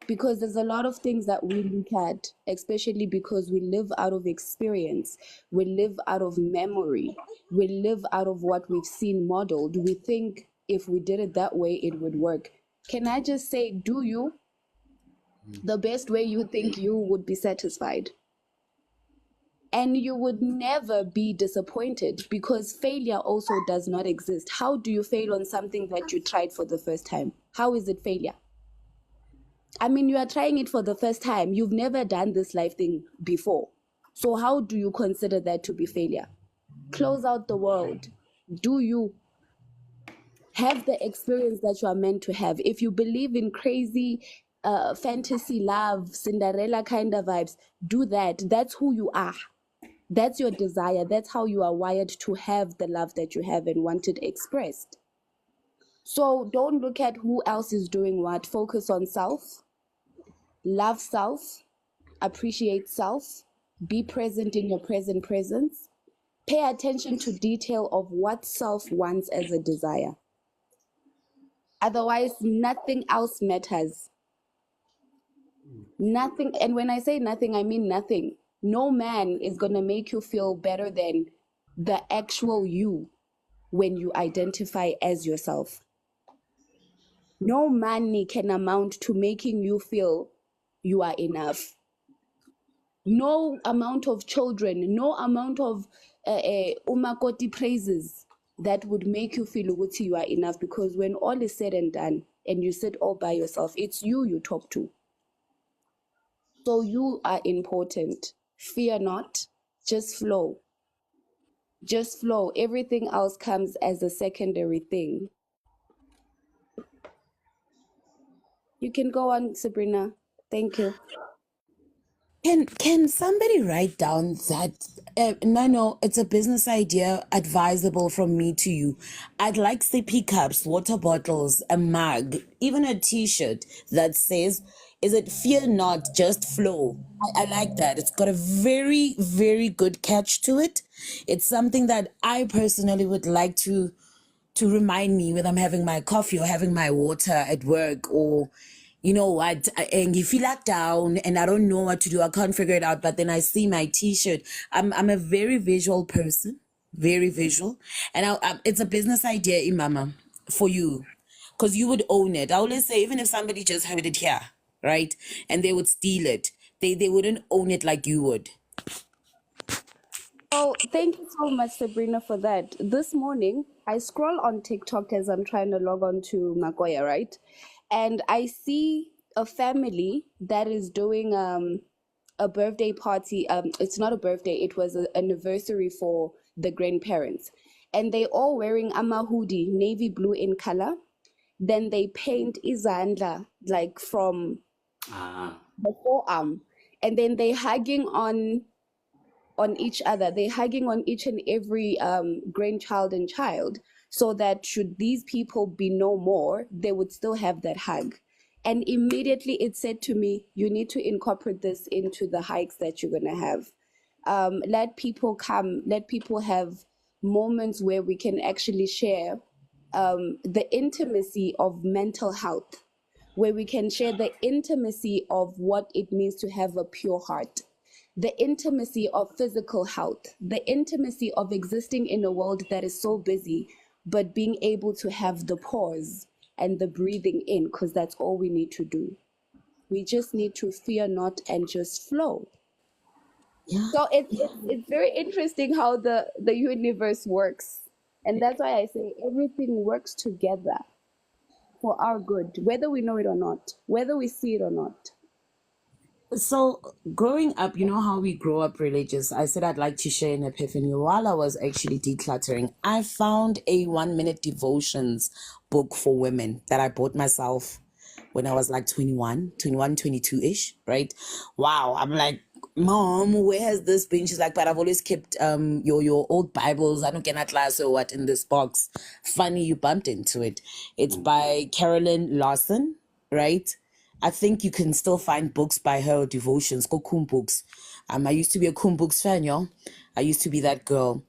Because there's a lot of things that we look at, especially because we live out of experience, we live out of memory, we live out of what we've seen modeled. We think if we did it that way, it would work. Can I just say, do you? The best way you think you would be satisfied. And you would never be disappointed, because failure also does not exist. How do you fail on something that you tried for the first time? How is it failure? I mean, you are trying it for the first time. You've never done this life thing before. So how do you consider that to be failure? Close out the world. Do you have the experience that you are meant to have? If you believe in crazy fantasy love, Cinderella kind of vibes, do that. That's who you are. That's your desire. That's how you are wired to have the love that you have and want it expressed. So don't look at who else is doing what. Focus on self. Love self. Appreciate self. Be present in your present presence. Pay attention to detail of what self wants as a desire. Otherwise, nothing else matters. Nothing. And when I say nothing, I mean nothing. No man is going to make you feel better than the actual you when you identify as yourself. No money can amount to making you feel you are enough. No amount of children, no amount of umakoti praises that would make you feel ukuthi you are enough, because when all is said and done and you sit all by yourself, it's you talk to. So you are important. Fear not, just flow. Just flow. Everything else comes as a secondary thing. You can go on, Sabrina. Thank you. Can somebody write down that? No, it's a business idea advisable from me to you. I'd like sippy cups, water bottles, a mug, even a T-shirt that says, "Is it fear not, just flow?" I like that. It's got a very, very good catch to it. It's something that I personally would like to remind me when I'm having my coffee or having my water at work, or you know what, and you feel like down and I don't know what to do, I can't figure it out, but then I see my T-shirt. I'm a very visual person, very visual, and it's a business idea, Imama, for you, because you would own it. I always say, even if somebody just heard it here, right, and they would steal it, they wouldn't own it like you would. Oh, thank you so much, Sabrina, for that. This morning, I scroll on TikTok as I'm trying to log on to Magoya, right? And I see a family that is doing a birthday party. It's not a birthday, it was an anniversary for the grandparents. And they all wearing a hoodie, navy blue in color. Then they paint izandla, like from the forearm. And then they hugging on each other. They're hugging on each and every grandchild and child, so that should these people be no more, they would still have that hug. And immediately it said to me, you need to incorporate this into the hikes that you're going to have. Let people come, let people have moments where we can actually share the intimacy of mental health, where we can share the intimacy of what it means to have a pure heart, the intimacy of physical health, the intimacy of existing in a world that is so busy, but being able to have the pause and the breathing in, because that's all we need to do. We just need to fear not and just flow. Yeah. So it's very interesting how the universe works. And that's why I say everything works together for our good, whether we know it or not, whether we see it or not. So growing up, you know how we grow up religious. I said I'd like to share an epiphany. While I was actually decluttering, I found a 1 minute devotions book for women that I bought myself when I was like 21, 22-ish, right? Wow. I'm like, Mom, where has this been? She's like, but I've always kept your old Bibles. I don't get that class or what in this box. Funny you bumped into it. It's by Carolyn Lawson, right? I think you can still find books by her, devotions, go Kum books. I used to be a Kum books fan, yo. I used to be that girl.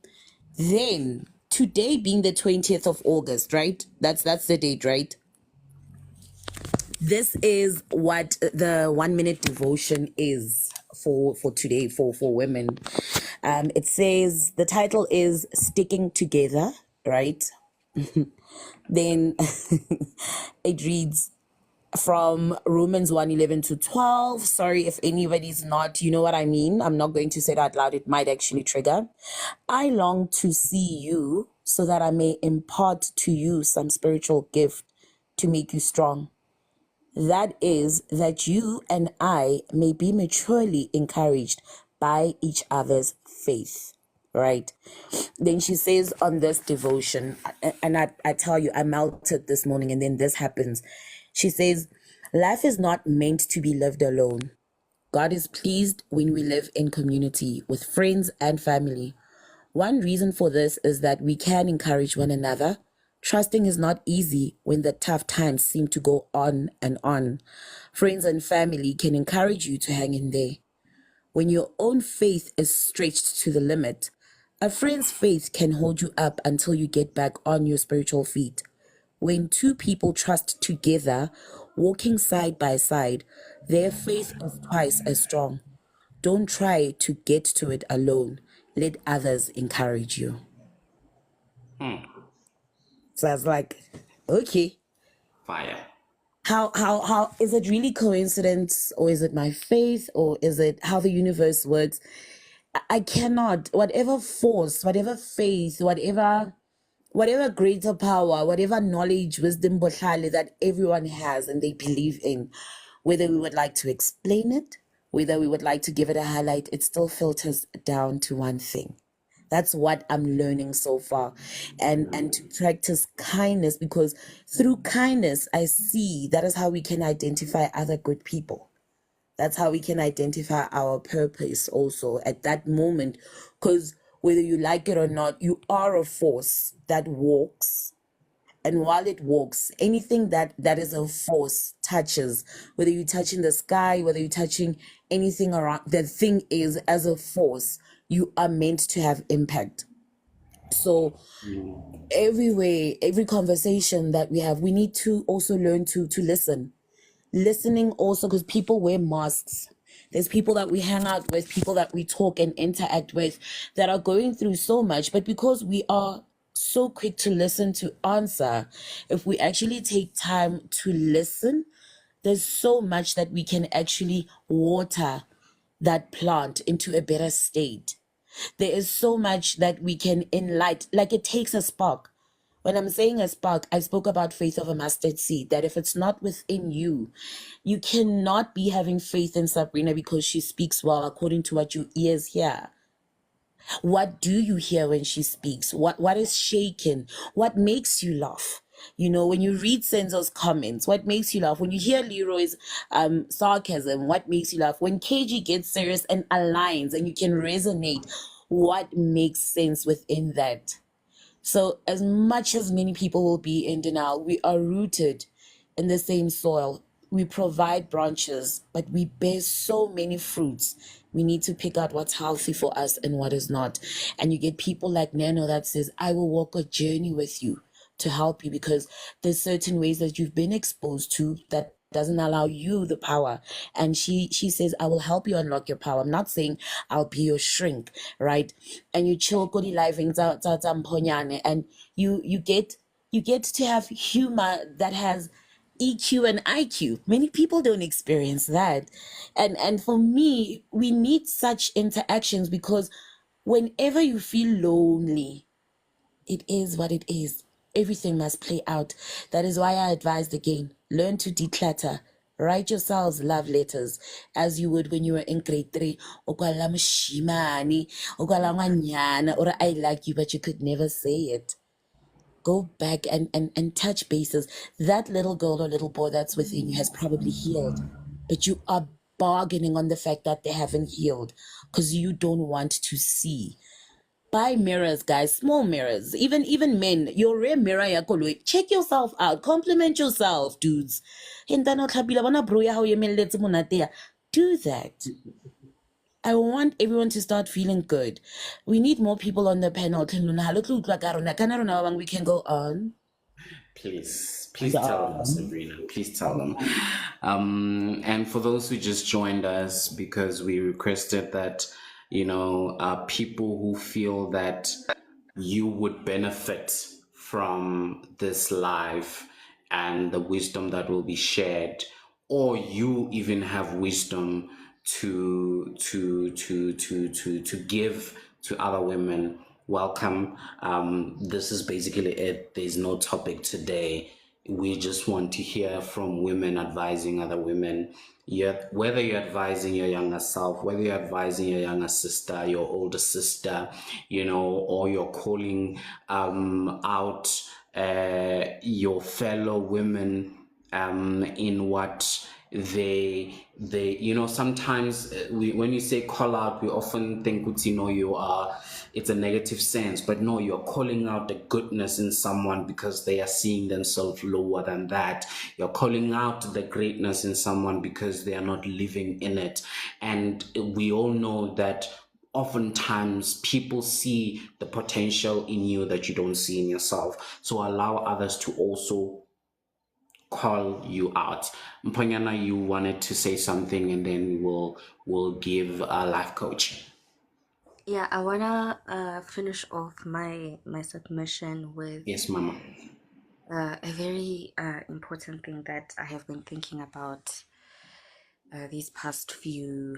Then today being the 20th of August, right? That's the date, right? This is what the 1 minute devotion is for today for women. It says the title is Sticking Together, right? Then it reads from Romans 1:11-12. Sorry if anybody's not, you know what I mean. I'm not going to say that out loud. It might actually trigger. I long to see you so that I may impart to you some spiritual gift to make you strong. That is, that you and I may be maturely encouraged by each other's faith. Right. Then she says on this devotion, and I tell you, I melted this morning, and then this happens. She says, life is not meant to be lived alone. God is pleased when we live in community with friends and family. One reason for this is that we can encourage one another. Trusting is not easy when the tough times seem to go on and on. Friends and family can encourage you to hang in there. When your own faith is stretched to the limit, a friend's faith can hold you up until you get back on your spiritual feet. When two people trust together, walking side by side, their faith is twice as strong. Don't try to get to it alone. Let others encourage you. So I was like, okay. Fire. How is it really coincidence, or is it my faith, or is it how the universe works? I cannot, whatever force, whatever faith, whatever greater power, whatever knowledge, wisdom, bohlale that everyone has and they believe in, whether we would like to explain it, whether we would like to give it a highlight, it still filters down to one thing. That's what I'm learning so far. And to practice kindness, because through kindness, I see that is how we can identify other good people. That's how we can identify our purpose also at that moment. Because whether you like it or not, you are a force that walks. And while it walks, anything that is a force touches, whether you're touching the sky, whether you're touching anything around, the thing is, as a force, you are meant to have impact. So everywhere, every conversation that we have, we need to also learn to listen. Listening also, because people wear masks. There's people that we hang out with, people that we talk and interact with that are going through so much, but because we are so quick to listen to answer, if we actually take time to listen, there's so much that we can actually water that plant into a better state. There is so much that we can enlighten, like it takes a spark. When I'm saying a spark, I spoke about faith of a mustard seed, that if it's not within you, you cannot be having faith in Sabrina because she speaks well according to what your ears hear. What do you hear when she speaks? What is shaken? What makes you laugh? You know, when you read Senzo's comments, what makes you laugh? When you hear Leroy's sarcasm, what makes you laugh? When KG gets serious and aligns and you can resonate, what makes sense within that? So as much as many people will be in denial, we are rooted in the same soil. we provide branches, but we bear so many fruits. We need to pick out what's healthy for us and what is not. And you get people like Nano that says, I will walk a journey with you to help you, because there's certain ways that you've been exposed to that doesn't allow you the power. And she says, I will help you unlock your power. I'm not saying I'll be your shrink, right? And you chill kodi life and you get to have humor that has EQ and IQ. Many people don't experience that. And for me, we need such interactions, because whenever you feel lonely, it is what it is. Everything must play out. That is why I advised again, learn to declutter. Write yourselves love letters as you would when you were in grade 3. Okwala moshimane, okwala ngwanyana, or I like you, but you could never say it. Go back and touch bases. That little girl or little boy that's within you has probably healed, but you are bargaining on the fact that they haven't healed because you don't want to see. Buy mirrors, guys, small mirrors. Even men, your rear mirror ya koloi. Check yourself out. Compliment yourself, dudes. Do that. I want everyone to start feeling good. We need more people on the panel. We can go on. Please tell them, Sabrina. Please tell them. And for those who just joined us, because we requested that, people who feel that you would benefit from this live and the wisdom that will be shared, or you even have wisdom to give to other women, welcome. This is basically it. There's no topic today. We just want to hear from women advising other women. Whether you're advising your younger self, whether you're advising your younger sister, your older sister, or you're calling out your fellow women in what they sometimes when you say call out, we often think it's a negative sense, but no, you're calling out the goodness in someone because they are seeing themselves lower than that. You're calling out the greatness in someone because they are not living in it. And we all know that oftentimes people see the potential in you that you don't see in yourself. So allow others to also call you out. Mpanyana, you wanted to say something, and then we'll give a life coach. Yeah, I wanna finish off my submission with Yes, Mama. a very important thing that I have been thinking about these past few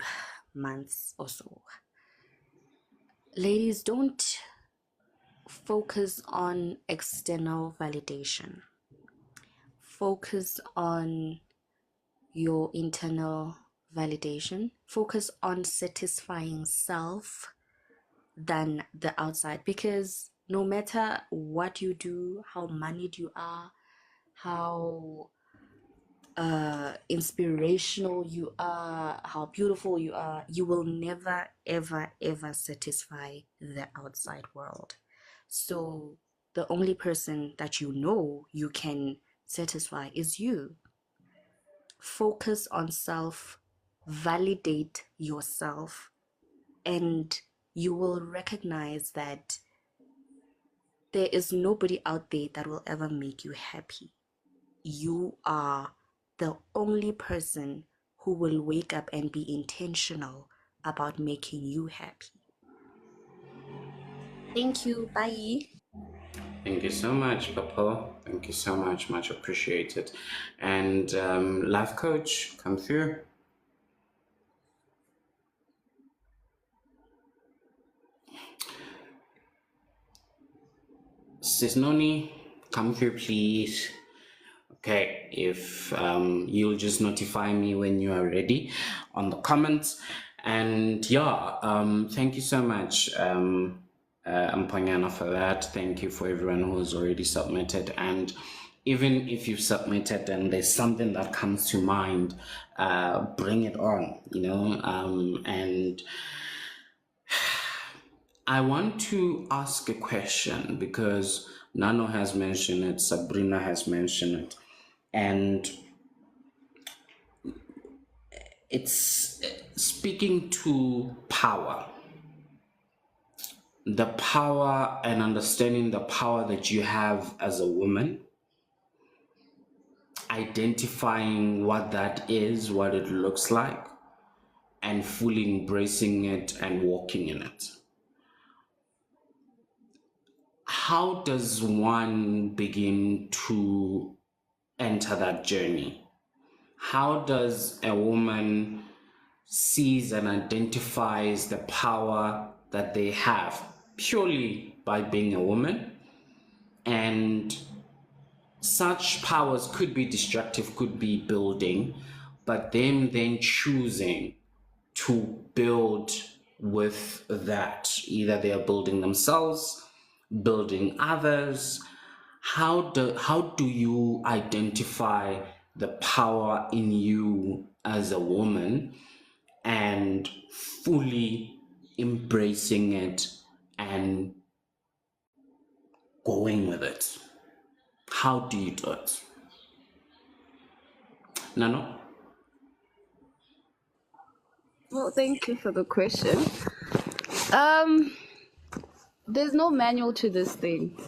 months or so. Ladies, don't focus on external validation. Focus on your internal validation. Focus on satisfying self than the outside, because no matter what you do, how moneyed you are, how inspirational you are, how beautiful you are, you will never ever ever satisfy the outside world. So the only person that you can satisfy is you. Focus on self, validate yourself, and you will recognize that there is nobody out there that will ever make you happy. You are the only person who will wake up and be intentional about making you happy. Thank you. Bye. Thank you so much, Papa. Thank you so much. Much appreciated. And life coach, come through. Sis Noni, come through, please. Okay, if you'll just notify me when you are ready on the comments. And thank you so much, Mpanyana, for that. Thank you for everyone who's already submitted. And even if you've submitted and there's something that comes to mind, bring it on, and I want to ask a question because Nano has mentioned it, Sabrina has mentioned it, and it's speaking to power. The power and understanding the power that you have as a woman, identifying what that is, what it looks like, and fully embracing it and walking in it. How does one begin to enter that journey? How does a woman sees and identifies the power that they have purely by being a woman? And such powers could be destructive, could be building, but them then choosing to build with that. Either they are building themselves, building others. How do you identify the power in you as a woman and fully embracing it and going with it? How do you do it? Nano? Well, thank you for the question. There's no manual to this thing.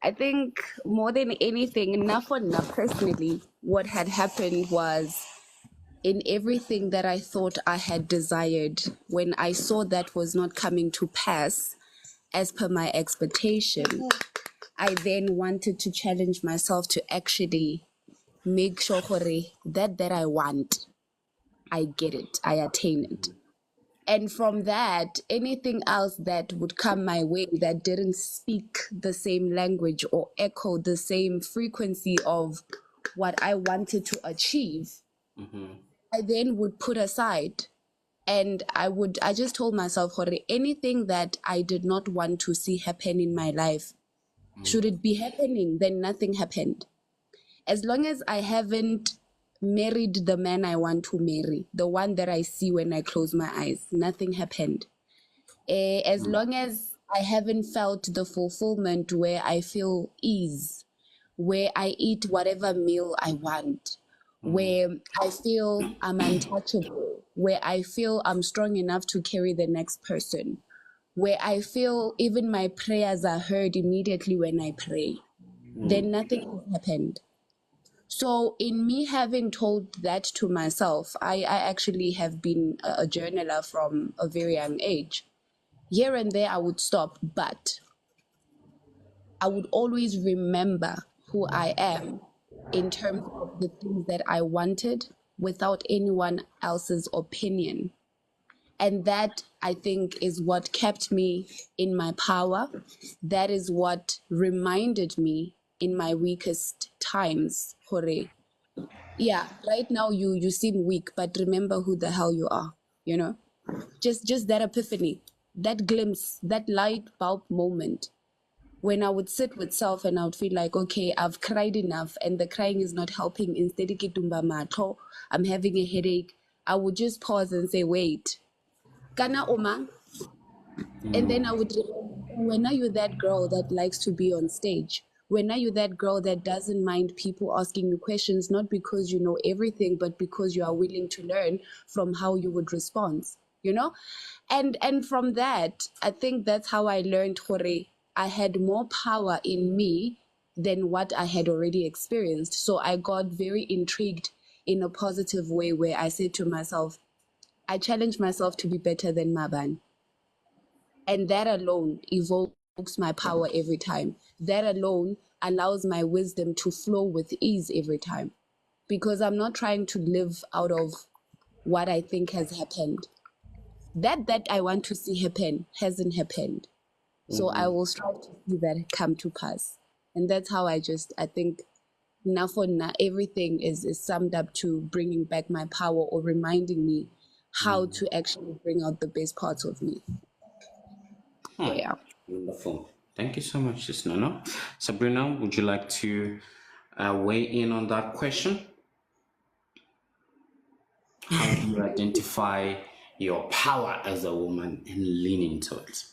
I think more than anything, enough for enough personally, what had happened was in everything that I thought I had desired, when I saw that was not coming to pass as per my expectation, I then wanted to challenge myself to actually make sure that I want, I get it, I attain it. And from that, anything else that would come my way that didn't speak the same language or echo the same frequency of what I wanted to achieve, I then would put aside. And I just told myself, anything that I did not want to see happen in my life, should it be happening, then nothing happened. As long as I haven't married the man I want to marry, the one that I see when I close my eyes, nothing happened. As long as I haven't felt the fulfillment where I feel ease, where I eat whatever meal I want, where I feel I'm untouchable, where I feel I'm strong enough to carry the next person, where I feel even my prayers are heard immediately when I pray, then nothing has happened. So in me having told that to myself, I actually have been a journaler from a very young age. Here and there I would stop, but I would always remember who I am in terms of the things that I wanted without anyone else's opinion. And that, I think, is what kept me in my power. That is what reminded me in my weakest times, Hore. Yeah, right now you seem weak, but remember who the hell you are, you know? Just that epiphany, that glimpse, that light bulb moment when I would sit with self and I would feel like, okay, I've cried enough and the crying is not helping. Instead, I'm having a headache. I would just pause and say, wait, Kana Oma. And then I would remember, when are you that girl that likes to be on stage? When are you that girl that doesn't mind people asking you questions, not because you know everything, but because you are willing to learn from how you would respond, you know? And from that, I think that's how I learned, Hore, I had more power in me than what I had already experienced. So I got very intrigued in a positive way where I said to myself, I challenge myself to be better than Maban. And that alone evokes my power every time. That alone allows my wisdom to flow with ease every time. Because I'm not trying to live out of what I think has happened. That I want to see happen hasn't happened. So I will strive to see that come to pass. And that's how I think now for now, everything is summed up to bringing back my power or reminding me how to actually bring out the best parts of me. So, yeah. Wonderful. Thank you so much, Sis Nano. Sabrina, would you like to weigh in on that question? How do you identify your power as a woman and lean into it?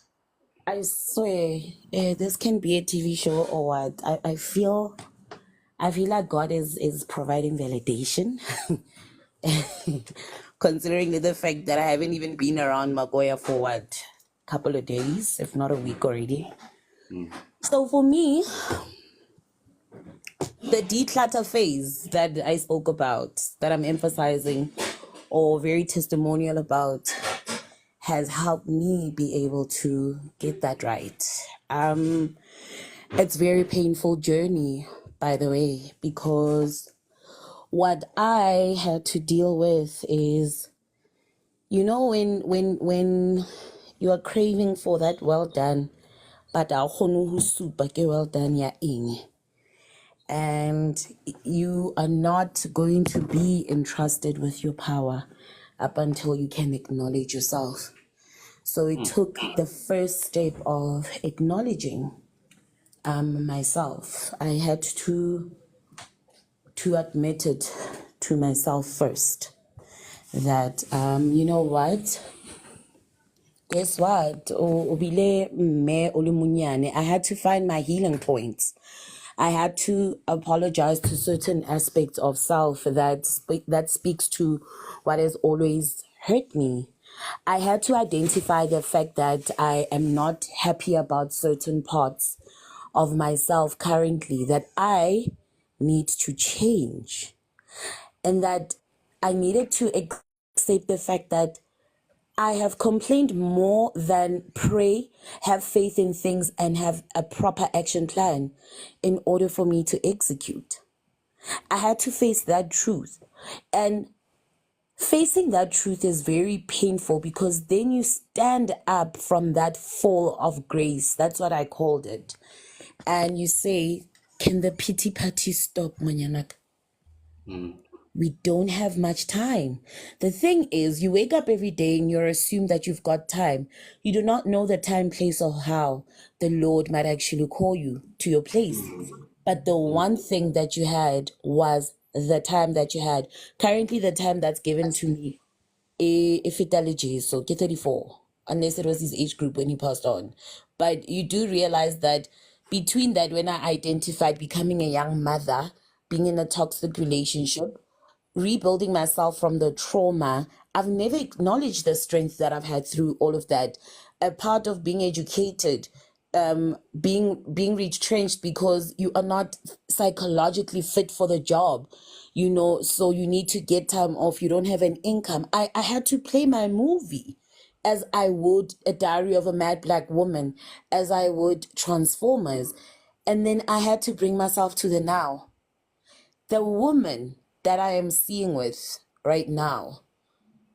I swear, this can be a TV show or what. I feel like God is providing validation considering the fact that I haven't even been around Magoya for what, couple of days, if not a week already. So for me, the declutter phase that I spoke about, that I'm emphasizing or very testimonial about, has helped me be able to get that right. It's very painful journey, by the way, because what I had to deal with is, you know, when you are craving for that well done, but well done ya ing, and you are not going to be entrusted with your power up until you can acknowledge yourself. So it took the first step of acknowledging myself. I had to admit it to myself first that you know what, guess what, Obile me olumunyane, I had to find my healing points. I had to apologize to certain aspects of self that speaks to what has always hurt me. I had to identify the fact that I am not happy about certain parts of myself currently that I need to change, and that I needed to accept the fact that I have complained more than pray, have faith in things, and have a proper action plan in order for me to execute. I had to face that truth. And facing that truth is very painful because then you stand up from that fall of grace. That's what I called it. And you say, can the pity party stop, Manyanak? We don't have much time. The thing is, you wake up every day and you're assumed that you've got time. You do not know the time, place, or how the Lord might actually call you to your place. But the one thing that you had was the time that you had. Currently, the time that's given to me, if it so get 34, unless it was his age group when he passed on. But you do realize that between that, when I identified becoming a young mother, being in a toxic relationship, rebuilding myself from the trauma, I've never acknowledged the strength that I've had through all of that. A part of being educated, being retrenched because you are not psychologically fit for the job, you know, so you need to get time off, you don't have an income. I had to play my movie as I would A Diary of a Mad Black Woman, as I would Transformers. And then I had to bring myself to the now. The woman that I am seeing with right now,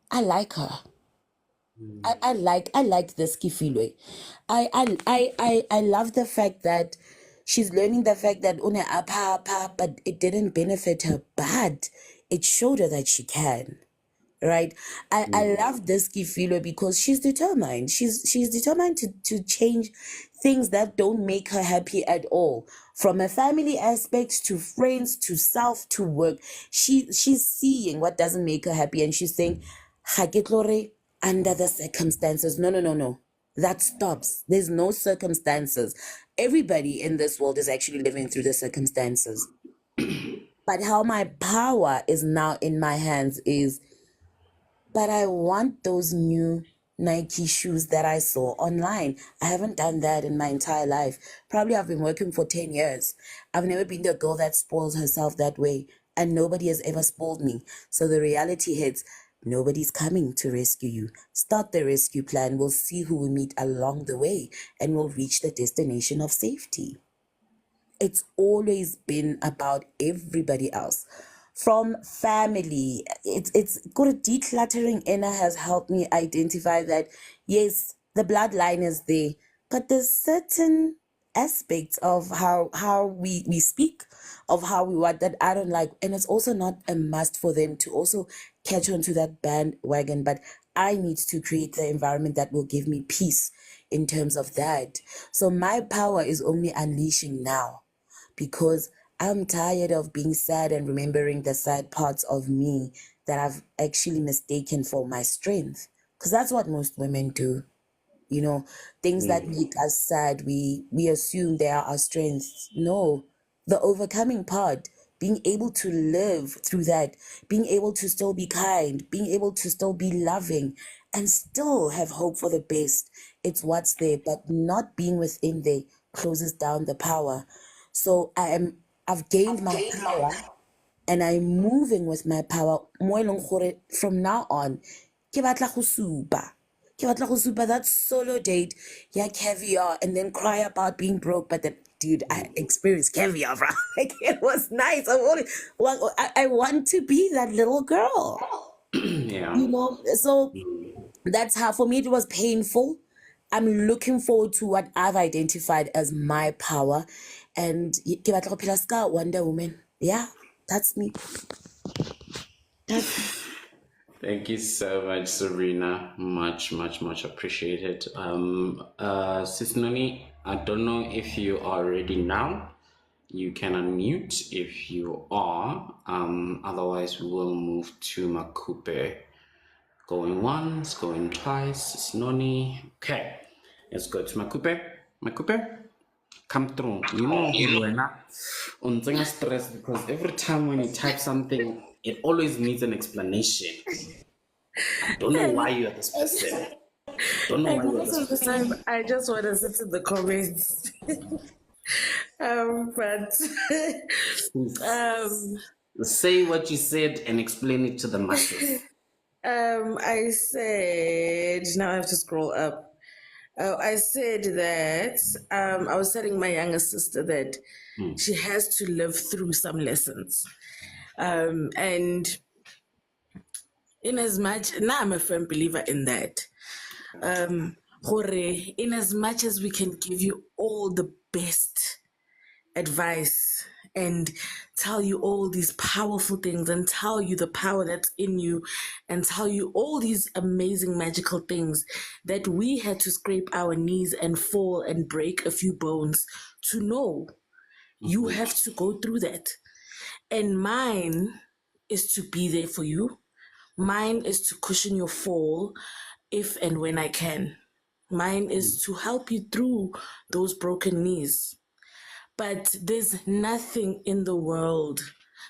I like her. I like this Kifilwe. I love the fact that she's learning the fact that une apa, but it didn't benefit her bad. It showed her that she can. Right. I love this Kifilwe because she's determined. She's determined to change things that don't make her happy at all. From a family aspect to friends to self to work. She's seeing what doesn't make her happy and she's saying, "Ha ke tlo re, under the circumstances." No. That stops. There's no circumstances. Everybody in this world is actually living through the circumstances. But how my power is now in my hands is, but I want those new Nike shoes that I saw online. I haven't done that in my entire life. Probably I've been working for 10 years. I've never been the girl that spoils herself that way. And nobody has ever spoiled me. So the reality hits, nobody's coming to rescue you. Start the rescue plan. We'll see who we meet along the way. And we'll reach the destination of safety. It's always been about everybody else. From family, it's good. Decluttering inner has helped me identify that yes, the bloodline is there, but there's certain aspects of how we speak, of how we want that I don't like, and it's also not a must for them to also catch on to that bandwagon. But I need to create the environment that will give me peace in terms of that. So my power is only unleashing now, because I'm tired of being sad and remembering the sad parts of me that I've actually mistaken for my strength. Because that's what most women do. You know, things that make us sad, we assume they are our strengths. No, the overcoming part being able to live through that, being able to still be kind, being able to still be loving, and still have hope for the best. It's what's there, but not being within there closes down the power. So I've gained my power, and I'm moving with my power. Mo e leng gore from now on, ke batla go supa. Ke batla go supa that solo date, yeah, caviar, and then cry about being broke. But then, dude, I experienced caviar, bro. Like, it was nice. I want to be that little girl, Yeah. you know? So that's how, for me, it was painful. I'm looking forward to what I've identified as my power. And ke batla go phela ska Wonder Woman. Yeah, that's me. Thank you so much, Sabrina. Much, much, much appreciated. Sis Noni, I don't know if you are ready now. You can unmute if you are. Otherwise, we will move to Makupe. Going once, going twice. Sis Noni. Okay, let's go to Makupe. Makupe, come through. You know who we're not. Untenga stress because every time when you type something, it always needs an explanation. I don't know why you are this person. Don't know why you are Most of the this person. time, I just want to sit in the comments. But Say what you said and explain it to the masses. I said, now I have to scroll up. I said that I was telling my younger sister that she has to live through some lessons. And in as much, now I'm a firm believer in that. In as much as we can give you all the best advice and tell you all these powerful things and tell you the power that's in you and tell you all these amazing magical things, that we had to scrape our knees and fall and break a few bones to know. You have to go through that. And mine is to be there for you. Mine is to cushion your fall if and when I can. Mine is to help you through those broken knees. But there's nothing in the world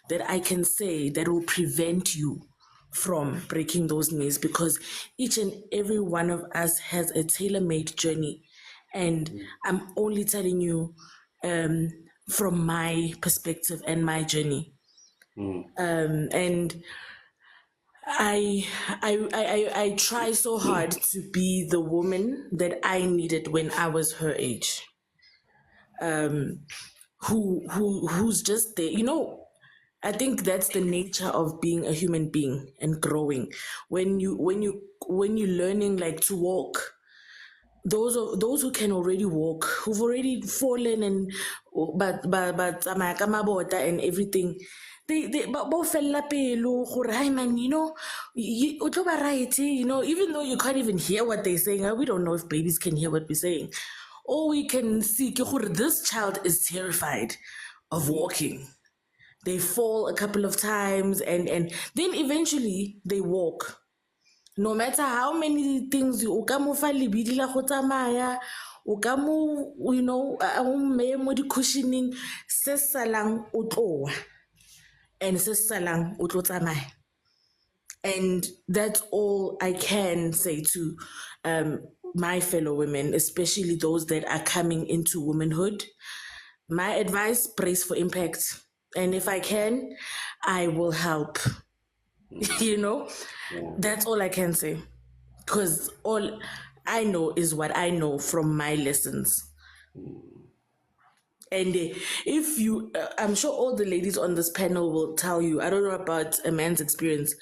that I can say that will prevent you from breaking those knees, because each and every one of us has a tailor-made journey. And I'm only telling you from my perspective and my journey. And I try so hard to be the woman that I needed when I was her age. Who's just there, I think that's the nature of being a human being and growing. When you're learning like to walk, those who can already walk, who've already fallen and but and everything, they both fell hi man, right, even though you can't even hear what they're saying. We don't know if babies can hear what we're saying. All we can see, this child is terrified of walking. They fall a couple of times and then eventually they walk. No matter how many things you cushioning, se salang o tloa and se salang o tlo tsamaya. And that's all I can say to my fellow women, especially those that are coming into womanhood. My advice, brace for impact. And if I can, I will help. That's all I can say. Because all I know is what I know from my lessons. And if you, I'm sure all the ladies on this panel will tell you, I don't know about a man's experience.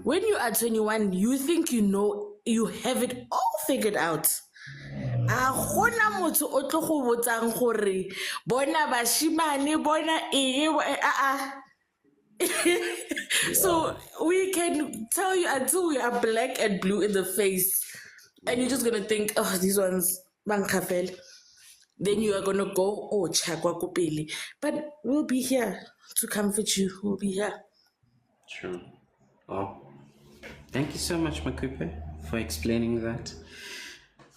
When you are 21, you think you have it all figured out. So we can tell you until we are black and blue in the face, and you're just gonna think, oh, these ones bankafel. Then you are gonna go, oh, chakwa kupili. But we'll be here to comfort you. We'll be here. True. Oh, thank you so much, Makupe, for explaining that.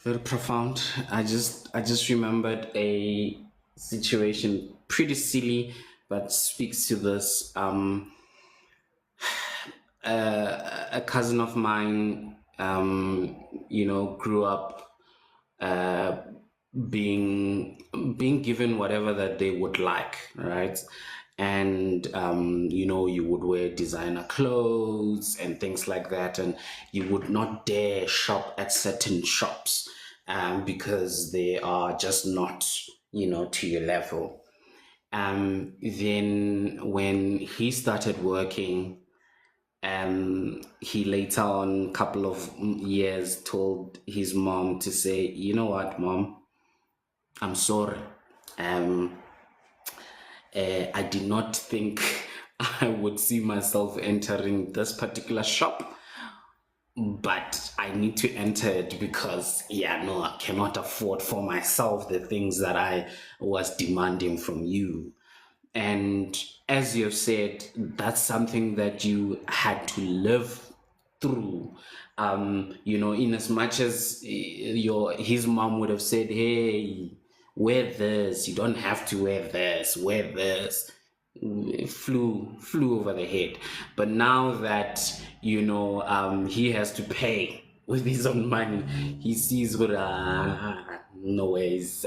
Very profound. I just remembered a situation, pretty silly, that speaks to this. A cousin of mine, grew up being given whatever that they would like, right? And you would wear designer clothes and things like that, and you would not dare shop at certain shops because they are just not, to your level. Then when he started working, he later on, couple of years, told his mom to say, you know what, mom, I'm sorry. I did not think I would see myself entering this particular shop, but I need to enter it because, I cannot afford for myself the things that I was demanding from you. And as you've said, that's something that you had to live through. In as much as his mom would have said, hey, wear this, you don't have to wear this. It flew over the head. But now that he has to pay with his own money, he sees what no ways.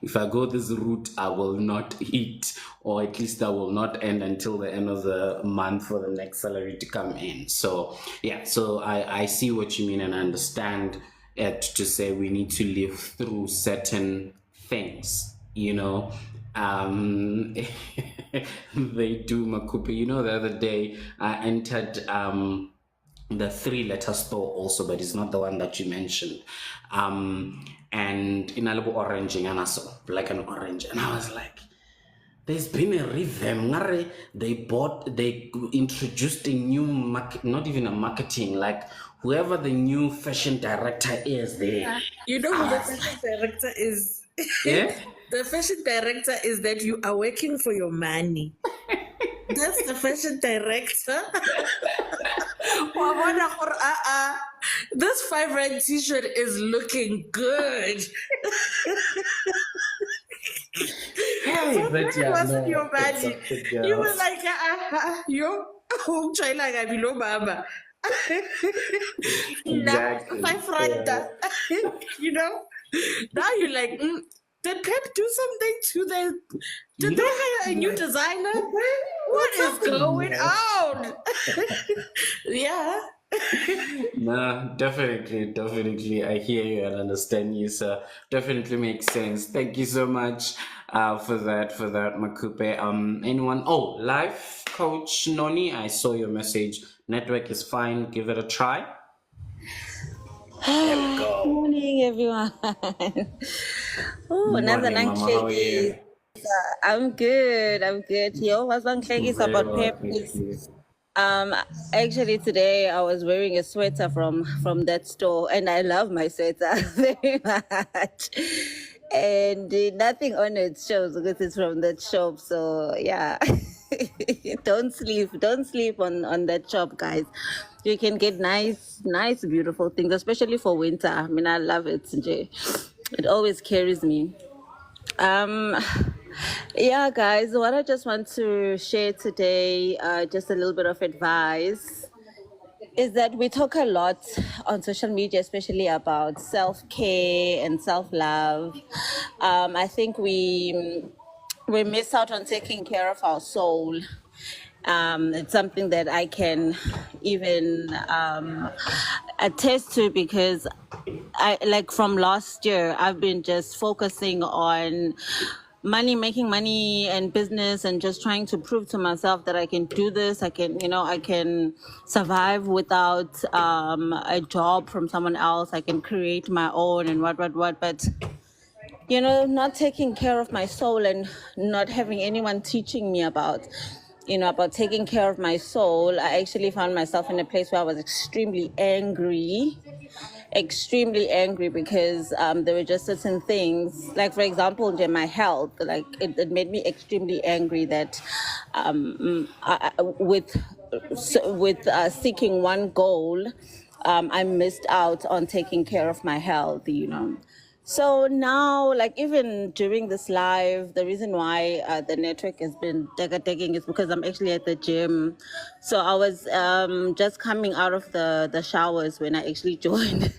If I go this route, I will not eat, or at least I will not end until the end of the month for the next salary to come in. So I see what you mean, and I understand to say we need to live through certain things, they do, Makupe. The other day I entered the 3-letter store also, but it's not the one that you mentioned. And in a little orange, and I saw black and orange, and I was like, there's been a revamp. They introduced a new market, not even a marketing, like whoever the new fashion director is there. You know who the fashion director is? Yeah? The fashion director is that you are working for your money. That's the fashion director. This 5 rand t-shirt is looking good. Hey, but It wasn't your money. You were like, yo, try like I below mama. Exactly. Now, 5 rand. Now you're like, did Pep do something to the? Did they hire a new designer? What is going on? Yeah. No, definitely. I hear you and understand you, sir. Definitely makes sense. Thank you so much for that, Makupe. Anyone? Oh, life coach Noni, I saw your message. Network is fine. Give it a try. There we go. Morning, everyone. Oh, another Morning, Mama. How are you? I'm good. Yo, what's on Kagiso Very about well, pep thank is you. actually today I was wearing a sweater from that store, and I love my sweater very much. And nothing on it shows because it's from that shop. So yeah, don't sleep on that shop, guys. You can get nice, beautiful things, especially for winter. I mean, I love it. Nje. It always carries me. Yeah, guys, what I just want to share today, just a little bit of advice, is that we talk a lot on social media, especially about self-care and self-love. I think we miss out on taking care of our soul. It's something that I can even attest to, because I, like, from last year, I've been just focusing on making money and business, and just trying to prove to myself that I can do this. I can survive without a job from someone else. I can create my own and what. But not taking care of my soul, and not having anyone teaching me about taking care of my soul, I actually found myself in a place where I was extremely angry, because there were just certain things, like, for example, my health. Like, it made me extremely angry that with seeking one goal, I missed out on taking care of my health. So now, like even during this live, the reason why the network has been taking is because I'm actually at the gym. So I was just coming out of the showers when I actually joined.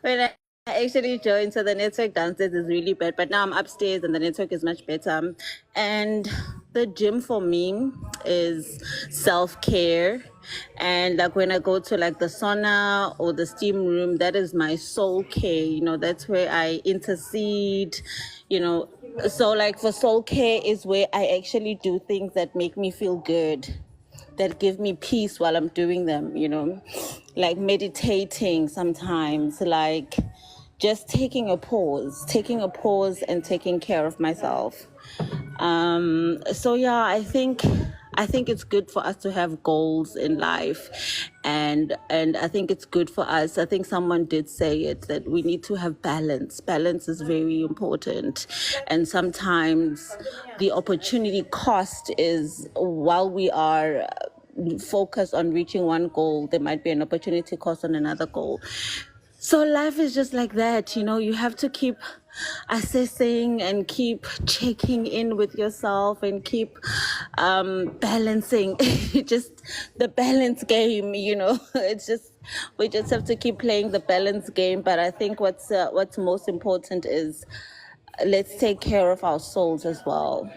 when I actually joined, so the network downstairs is really bad. But now I'm upstairs and the network is much better. And the gym for me is self-care, and like when I go to like the sauna or the steam room, that is my soul care, that's where I intercede, you know so like for soul care is where I actually do things that make me feel good, that give me peace while I'm doing them, like meditating sometimes, like just taking a pause and taking care of myself. So yeah, I think it's good for us to have goals in life, and I think it's good for us. I think someone did say it, that we need to have balance. Balance is very important, and sometimes the opportunity cost is, while we are focused on reaching one goal, there might be an opportunity cost on another goal. So life is just like that, you have to keep assessing and keep checking in with yourself and keep balancing. Just the balance game, it's just, we just have to keep playing the balance game. But I think what's most important is, let's take care of our souls as well.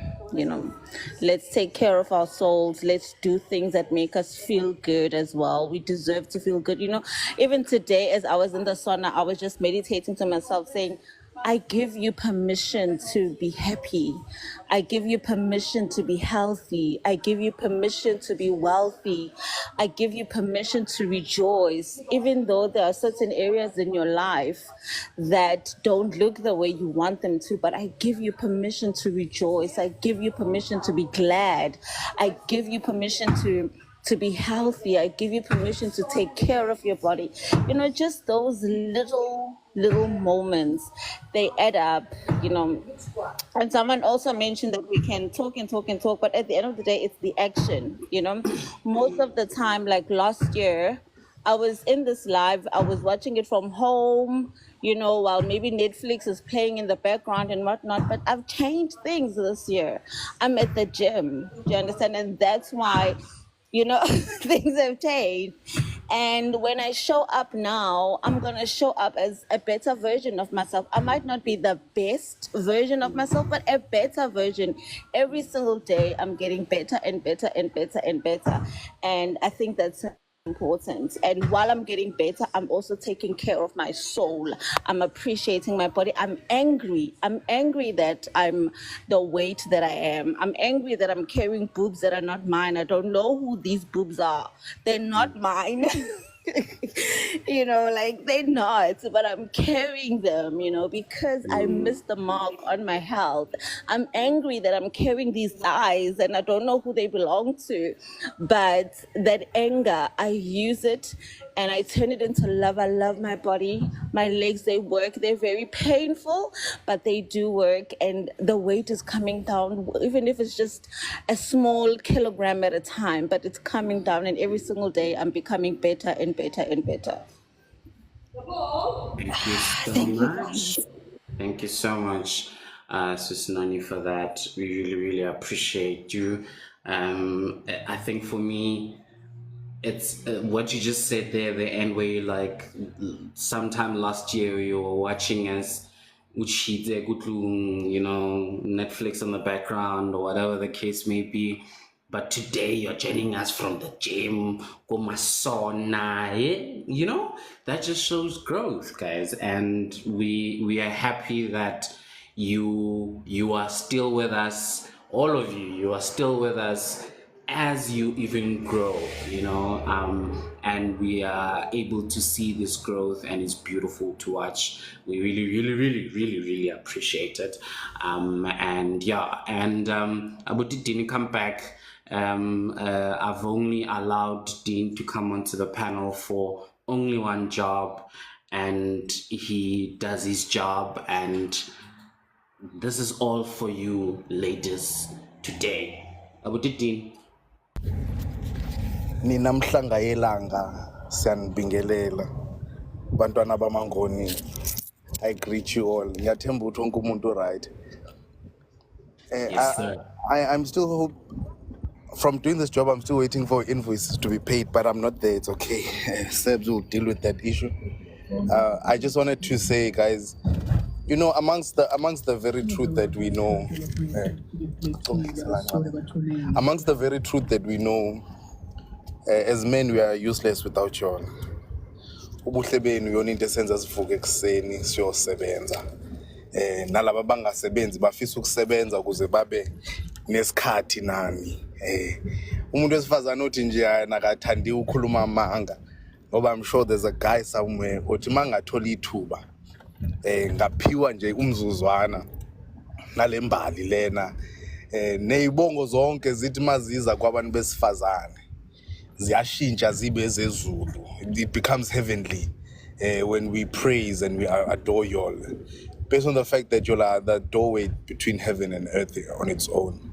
Let's take care of our souls. Let's do things that make us feel good as well. We deserve to feel good. Even today, as I was in the sauna, I was just meditating to myself, saying, I give you permission to be happy. I give you permission to be healthy. I give you permission to be wealthy. I give you permission to rejoice, even though there are certain areas in your life that don't look the way you want them to. But I give you permission to rejoice. I give you permission to be glad. I give you permission to be healthy. I give you permission to take care of your body. Just those little moments, they add up. And someone also mentioned that we can talk and talk and talk, but at the end of the day, it's the action. Most of the time, like last year, I was in this live, I was watching it from home, while maybe Netflix is playing in the background and whatnot. But I've changed things this year. I'm at the gym. Do you understand? And that's why, things have changed. And when I show up now, I'm going to show up as a better version of myself. I might not be the best version of myself, but a better version. Every single day, I'm getting better and better and better and better. And I think that's important. And while I'm getting better, I'm also taking care of my soul. I'm appreciating my body. I'm angry that I'm the weight that I am. I'm angry that I'm carrying boobs that are not mine. I don't know who these boobs are. They're not mine. Like they're not, but I'm carrying them, because I missed the mark on my health. I'm angry that I'm carrying these thighs and I don't know who they belong to, but that anger, I use it and I turn it into love. I love my body. My legs, they work. They're very painful, but they do work, and the weight is coming down, even if it's just a small kilogram at a time, but it's coming down, and every single day I'm becoming better and better and better. Thank you so Thank you. much. Thank you so much, Susanani, for that. We really, really appreciate you. I think for me, it's what you just said there, the end where you like, sometime last year you were watching us, Netflix on the background or whatever the case may be. But today you're joining us from the gym, that just shows growth, guys. And we are happy that you are still with us, all of you are still with us as you even grow, and we are able to see this growth, and it's beautiful to watch. We really, really, really, really, really appreciate it. Abuti didn't come back. I've only allowed Dean to come onto the panel for only one job, and he does his job, and this is all for you ladies today. Abuti Dean. Nina mhlanga yelanga siyanibingelela bantwana bamangoni. I greet you all. Ngiyathemba ukuthi wonke umuntu right. Yes, sir. I'm still from doing this job. I'm still waiting for invoices to be paid, but I'm not there. It's okay. Sebs will deal with that issue. I just wanted to say, guys, you know, amongst the very truth that we know, amongst the very truth that we know, as men we are useless without y'all. Ubuhle benu yona into esenza sivuke ekuseni siyosebenza. Nalabo abangasebenzi bafisa ukusebenza ukuze babe nesikhathi nani. Umuntu wesifazana othi nje nakathandi ukukhuluma amanga, ngoba I'm sure there's a guy somewhere othi mangathola ithuba ngaphiwa nje umzuzwana nalembali lena nezibongo zonke zithi maziza kwabantu besifazane ziyashintsha zibe ezezulu. It becomes heavenly when we praise and we adore y'all, based on the fact that y'all are the doorway between heaven and earth on its own.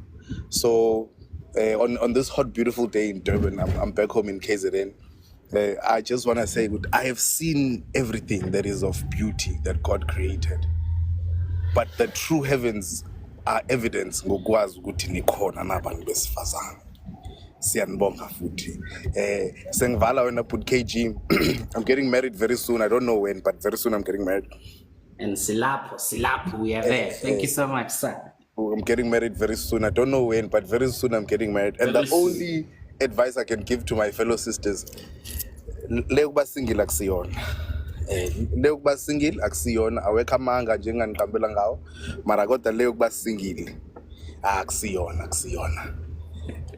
So on this hot beautiful day in Durban, I'm back home in KZN. I just want to say, I have seen everything that is of beauty that God created, but the true heavens are evidence ngokwazi ukuthi nikhona nabantu besifazane. Siyanibonga futhi. Sengivala wena put KG. I'm getting married very soon. I don't know when, but very soon I'm getting married. And Silapo, we are there. Thank you so much, sir. I'm getting married very soon. I don't know when, but very soon I'm getting married. And the only advice I can give to my fellow sisters, lekuba single akusiyona. Lekuba single akusiyona. Awekho amanga njenganiqambela ngawo. Mara kodwa lekuba single akusiyona.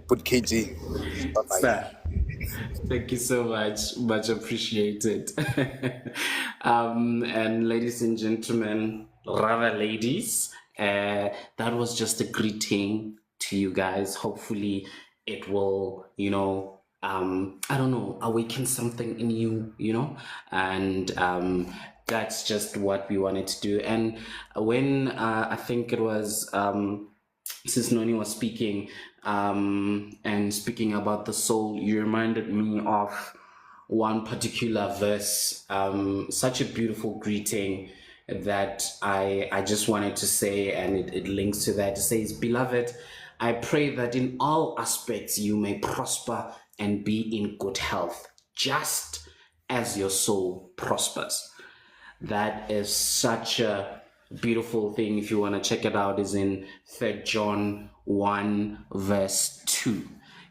Put KG. Bye-bye. Sir, thank you so much appreciated. And ladies and gentlemen, rather ladies, that was just a greeting to you guys. Hopefully it will, you know, I don't know, awaken something in you, you know, and that's just what we wanted to do. And when I think it was since Noni was speaking and speaking about the soul, you reminded me of one particular verse, such a beautiful greeting that I just wanted to say, and it links to that. It says, "Beloved, I pray that in all aspects you may prosper and be in good health, just as your soul prospers." That is such a beautiful thing. If you want to check it out, is in 3 John 1 verse 2.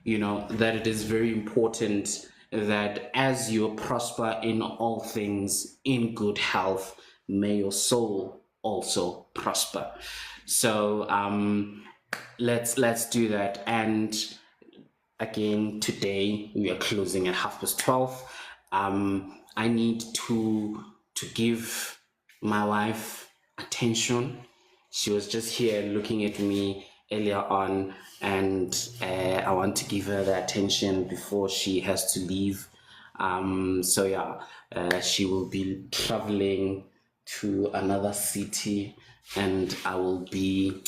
You know, that it is very important that as you prosper in all things in good health, may your soul also prosper. So let's do that. And again, today we are closing at 12:30. I need to give my wife attention. She was just here looking at me earlier on, and I want to give her the attention before she has to leave. So yeah, she will be traveling to another city, and I will be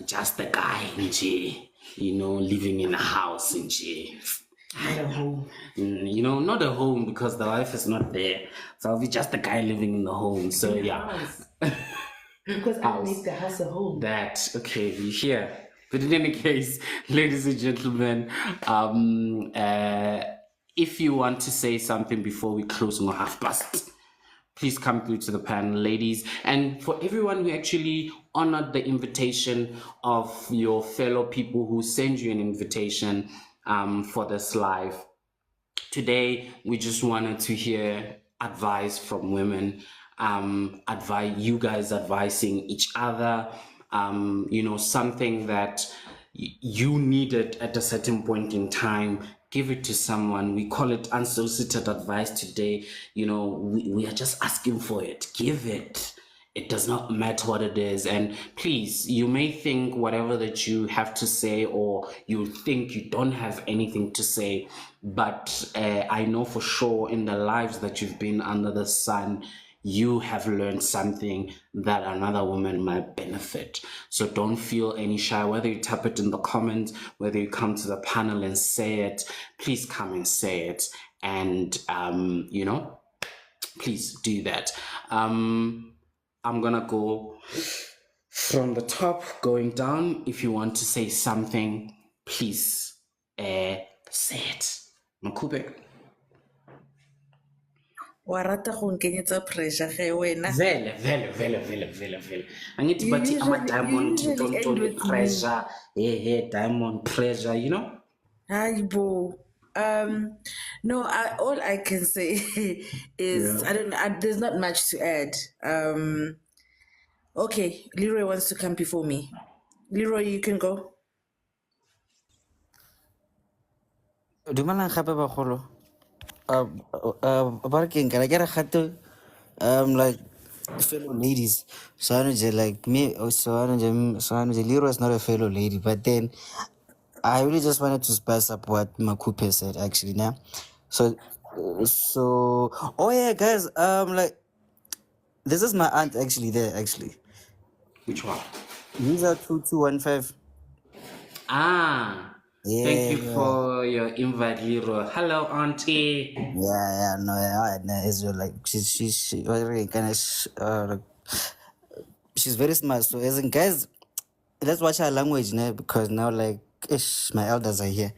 just a guy in J, you know, living in a house in J. Not a home. You know, not a home because the wife is not there. So I'll be just a guy living in the home. So yeah. Because I make the house a home. That, okay, you hear. But in any case, ladies and gentlemen, if you want to say something before we close on 12:30, please come through to the panel, ladies. And for everyone who actually honored the invitation of your fellow people who send you an invitation for this live, today we just wanted to hear advice from women, you guys advising each other, you know, something that you needed at a certain point in time. Give it to someone. We call it unsolicited advice today. You know, we are just asking for it. Give it. It does not matter what it is. And please, you may think whatever that you have to say, or you think you don't have anything to say, but I know for sure in the lives that you've been under the sun, you have learned something that another woman might benefit. So don't feel any shy, whether you tap it in the comments, whether you come to the panel and say it, please come and say it. And, you know, please do that. I'm gonna go from the top going down. If you want to say something, please say it. Makube. Wa rata go nkenyetsa pressure ge wena. Vele. Angithi You bathi ama usually diamond end ntoni with me. pressure. Hey, diamond pressure, you know? Aibo. No, all I can say is Yeah. I don't know. There's not much to add. Okay, Leroy wants to come before me. Leroy, you can go. Dumelang gape bagolo. Ba re keng kana ke re gato like fellow ladies. So I know like me so I know Liro is not a fellow lady, but then I really just wanted to spice up what Makupe said actually now. So oh yeah guys, like this is my aunt actually there actually. Which one? These are 2215. Ah, thank you Yeah. for your invite, Liro. Hello, auntie. Yeah, no, yeah, Israel, like she very kind of like, she's very smart. So as in guys, let's watch our language now because now like ish, my elders are here.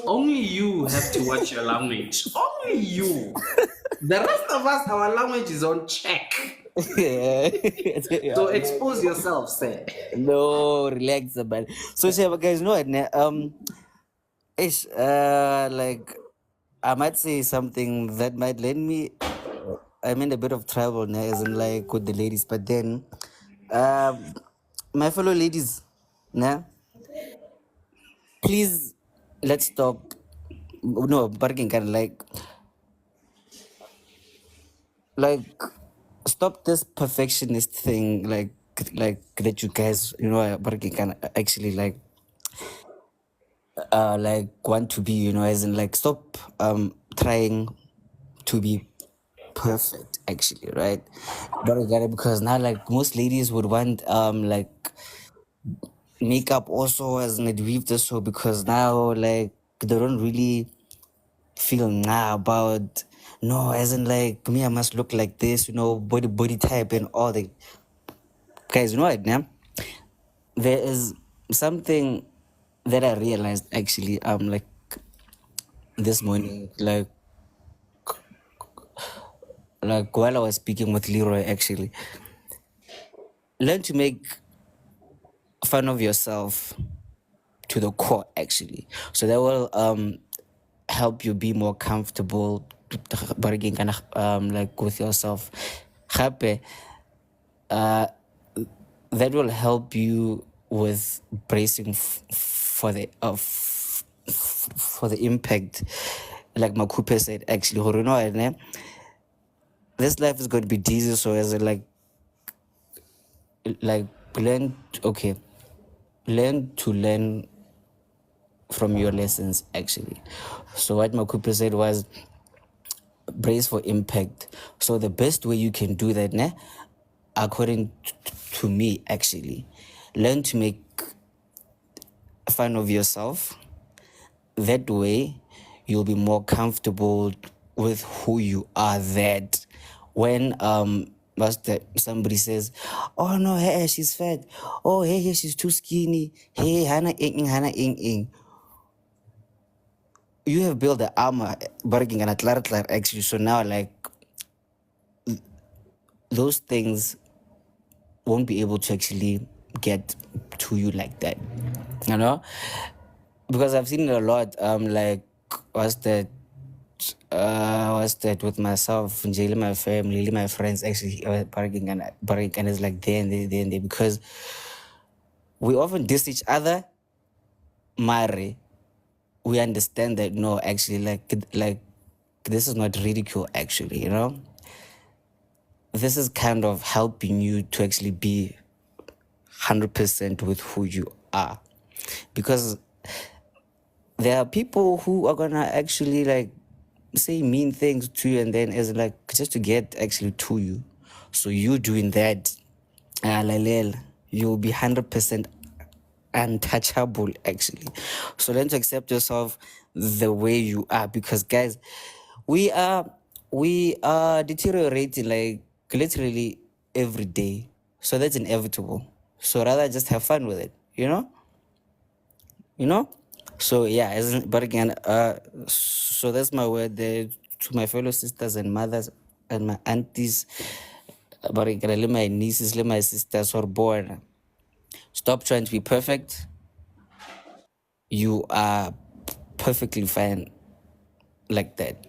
Only you have to watch your language. Only you. The rest of us, our language is on check. Yeah. So expose yourself, sir. No, relax about it. So guys, know what? Ish, like I might say something that might land me. I'm in a bit of trouble now, as in like with the ladies, but then, my fellow ladies, now please let's stop. No, bargaining kind of like stop this perfectionist thing, like that you guys, bargaining kind of actually like want to be, as in like stop trying to be perfect actually, right? But I get it because now like most ladies would want like makeup also as an weave this so because now like they don't really feel nah about no as in like me I must look like this, body type and all the guys, what now there is something that I realized actually like this morning like while I was speaking with Leroy actually learn to make fun of yourself to the core actually, so that will help you be more comfortable like with yourself. Gape, that will help you with bracing for the for the impact, like Makupe said actually. This life is going to be easy, so as a, like learn okay learn to learn from your lessons actually. So what Makupe said was brace for impact. So the best way you can do that, according to me actually, learn to make fun of yourself. That way you'll be more comfortable with who you are. That when somebody says, oh no, hey, she's fat, oh hey, she's too skinny, hey, hana ing, you have built the armor barging and actually. So now like those things won't be able to actually get to you like that, because I've seen it a lot. Like what's that with myself, Jaylee, my family, my friends actually barging and it's like there and there because we often diss each other. Mare, we understand that no, actually, like this is not ridicule. Actually, this is kind of helping you to actually be 100% with who you are, because there are people who are gonna actually like say mean things to you and then as like just to get actually to you. So you doing that, you'll be 100% untouchable actually. So learn to accept yourself the way you are, because guys, we are deteriorating like literally every day. So that's inevitable. So rather just have fun with it, you know? So yeah, but again, so that's my word there to my fellow sisters and mothers and my aunties, but again, my nieces, my sisters are born. Stop trying to be perfect. You are perfectly fine like that.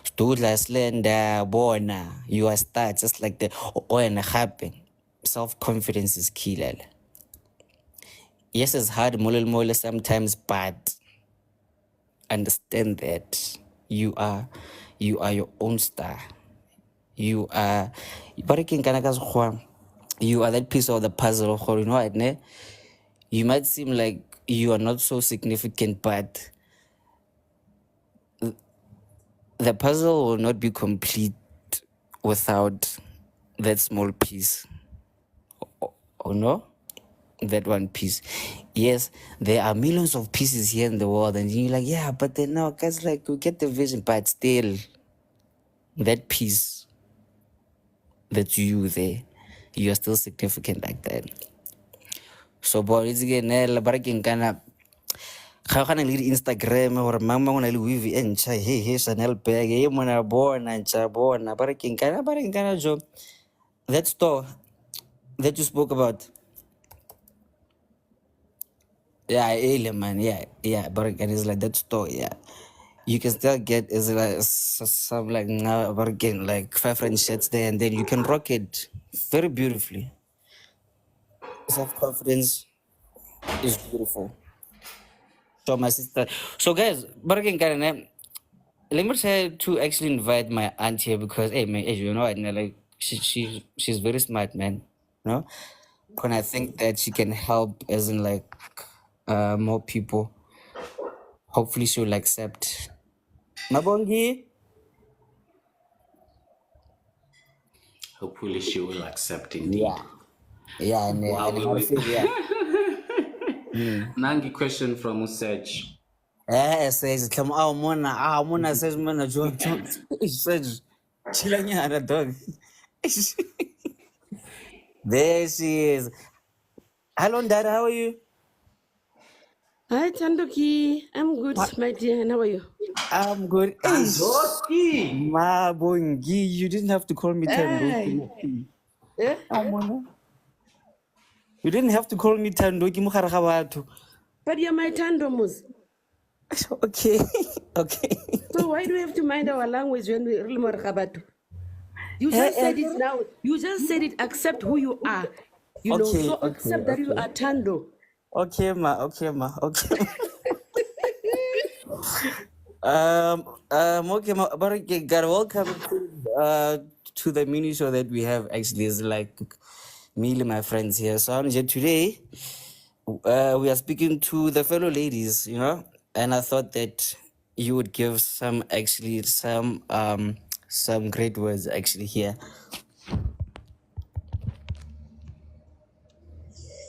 Studla slender, bona, you are star just like that. Oh, and happen. Self-confidence is key, lala. Yes, it's hard, mole sometimes, but understand that you are your own star. You are you are that piece of the puzzle, you know what, ne? You might seem like you are not so significant, but the puzzle will not be complete without that small piece. Oh no? That one piece. Yes, there are millions of pieces here in the world, and you're like, yeah, but then now guys, like, we get the vision, but still that piece that's you there, you are still significant like that. So boy, it's again baraking kana ga gana le Instagram or mama ona le weave e ntšha he Chanel bag e mona bona ntšha bona baraking kana jo that store that you spoke about. Yeah, alien man, yeah, but again, it's like that store, yeah. You can still get is like some like now but again like 5 shirts there, and then you can rock it very beautifully. Self-confidence is beautiful. So my sister, so guys, but again, Karen, let me try to actually invite my aunt here because hey man, as you know, like she's very smart, man. You know, and I think that she can help as in like more people. Hopefully she'll accept. Mabongi. Hopefully she will accept indeed. Yeah. Yeah, and Wow, yeah. Nangi question from Usage. Says come mona says mona John says chilanyana dog. There she is. Hello, Dad, how are you? Hi, Chandoki. I'm good, my dear. And how are you? I'm good. Tandoki! Mabongi, you didn't have to call me Tandoki. Eh? You didn't have to call me Tandoki mogare ga batho. But you're my Tandomus. Okay. Okay. So why do we have to mind our language when we really marhabatu? You just said it now. You just said it. Accept who you are. You know, so accept that you are Tando. Okay, ma. Okay. Okay, but okay, God, welcome to the mini show that we have. Actually, is like me and my friends here. So today, we are speaking to the fellow ladies, you know, and I thought that you would give some great words actually here.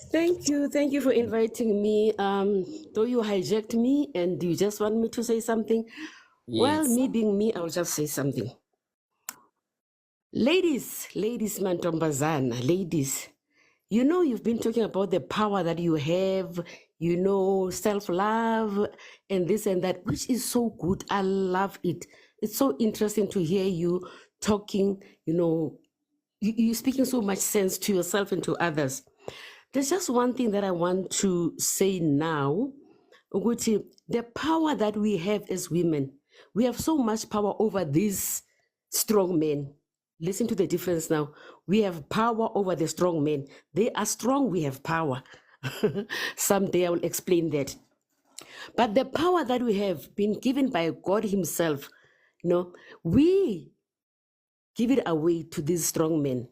Thank you for inviting me. Though you hijacked me and you just want me to say something, well, Yes. me being me, I'll just say something. Ladies, mantombazana, ladies, you know, you've been talking about the power that you have, you know, self-love and this and that, which is so good. I love it. It's so interesting to hear you talking, you know, you're speaking so much sense to yourself and to others. There's just one thing that I want to say now, Uguti, the power that we have as women, we have so much power over these strong men. Listen to the difference now. We have power over the strong men. They are strong, we have power. Someday I will explain that. But the power that we have been given by God Himself, you know, we give it away to these strong men,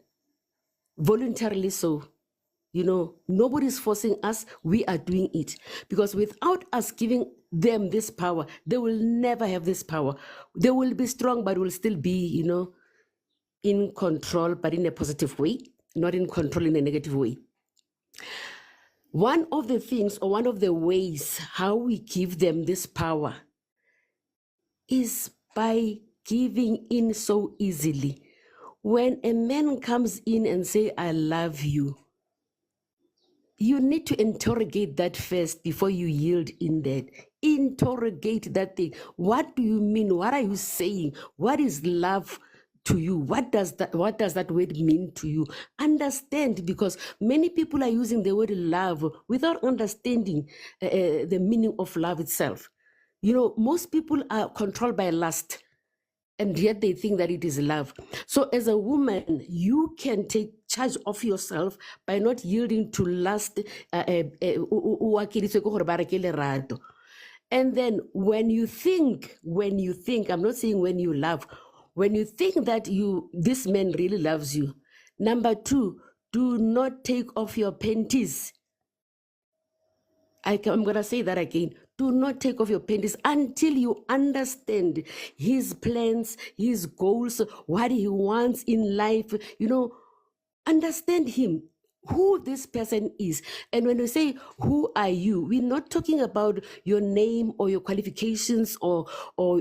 voluntarily so. You know, nobody's forcing us. We are doing it. Because without us giving them this power, they will never have this power. They will be strong, but will still be, you know, in control, but in a positive way, not in control in a negative way. One of the things, or one of the ways how we give them this power is by giving in so easily. when a man comes in and say, I love you, you need to interrogate that first before you yield in that. Interrogate that thing. What do you mean? What are you saying? What is love to you? What does that word mean to you? Understand, because many people are using the word love without understanding the meaning of love itself. You know, most people are controlled by lust, and yet they think that it is love. So as a woman, you can take charge of yourself by not yielding to lust. And then when you think, I'm not saying when you love, when you think that this man really loves you, number 2, do not take off your panties. I'm going to say that again. Do not take off your panties until you understand his plans, his goals, what he wants in life. You know, understand him, who this person is. And when we say, who are you? We're not talking about your name or your qualifications or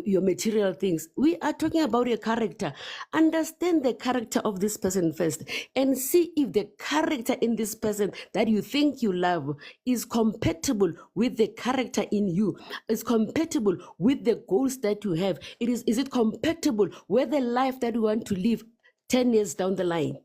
your material things. We are talking about your character. Understand the character of this person first and see if the character in this person that you think you love is compatible with the character in you, is compatible with the goals that you have. Is it compatible with the life that you want to live 10 years down the line?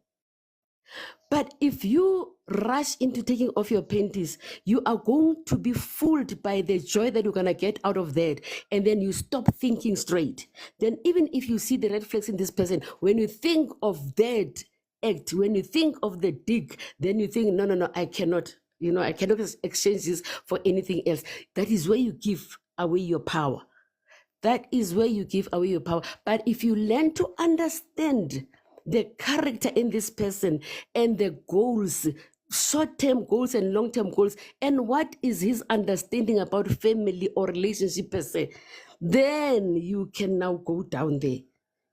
But if you rush into taking off your panties, you are going to be fooled by the joy that you're going to get out of that. And then you stop thinking straight. Then even if you see the red flags in this person, when you think of that act, when you think of the dig, then you think, no, I cannot. You know, I cannot exchange this for anything else. That is where you give away your power. That is where you give away your power. But if you learn to understand the character in this person and the goals, short-term goals and long-term goals, and what is his understanding about family or relationship per se, then you can now go down there.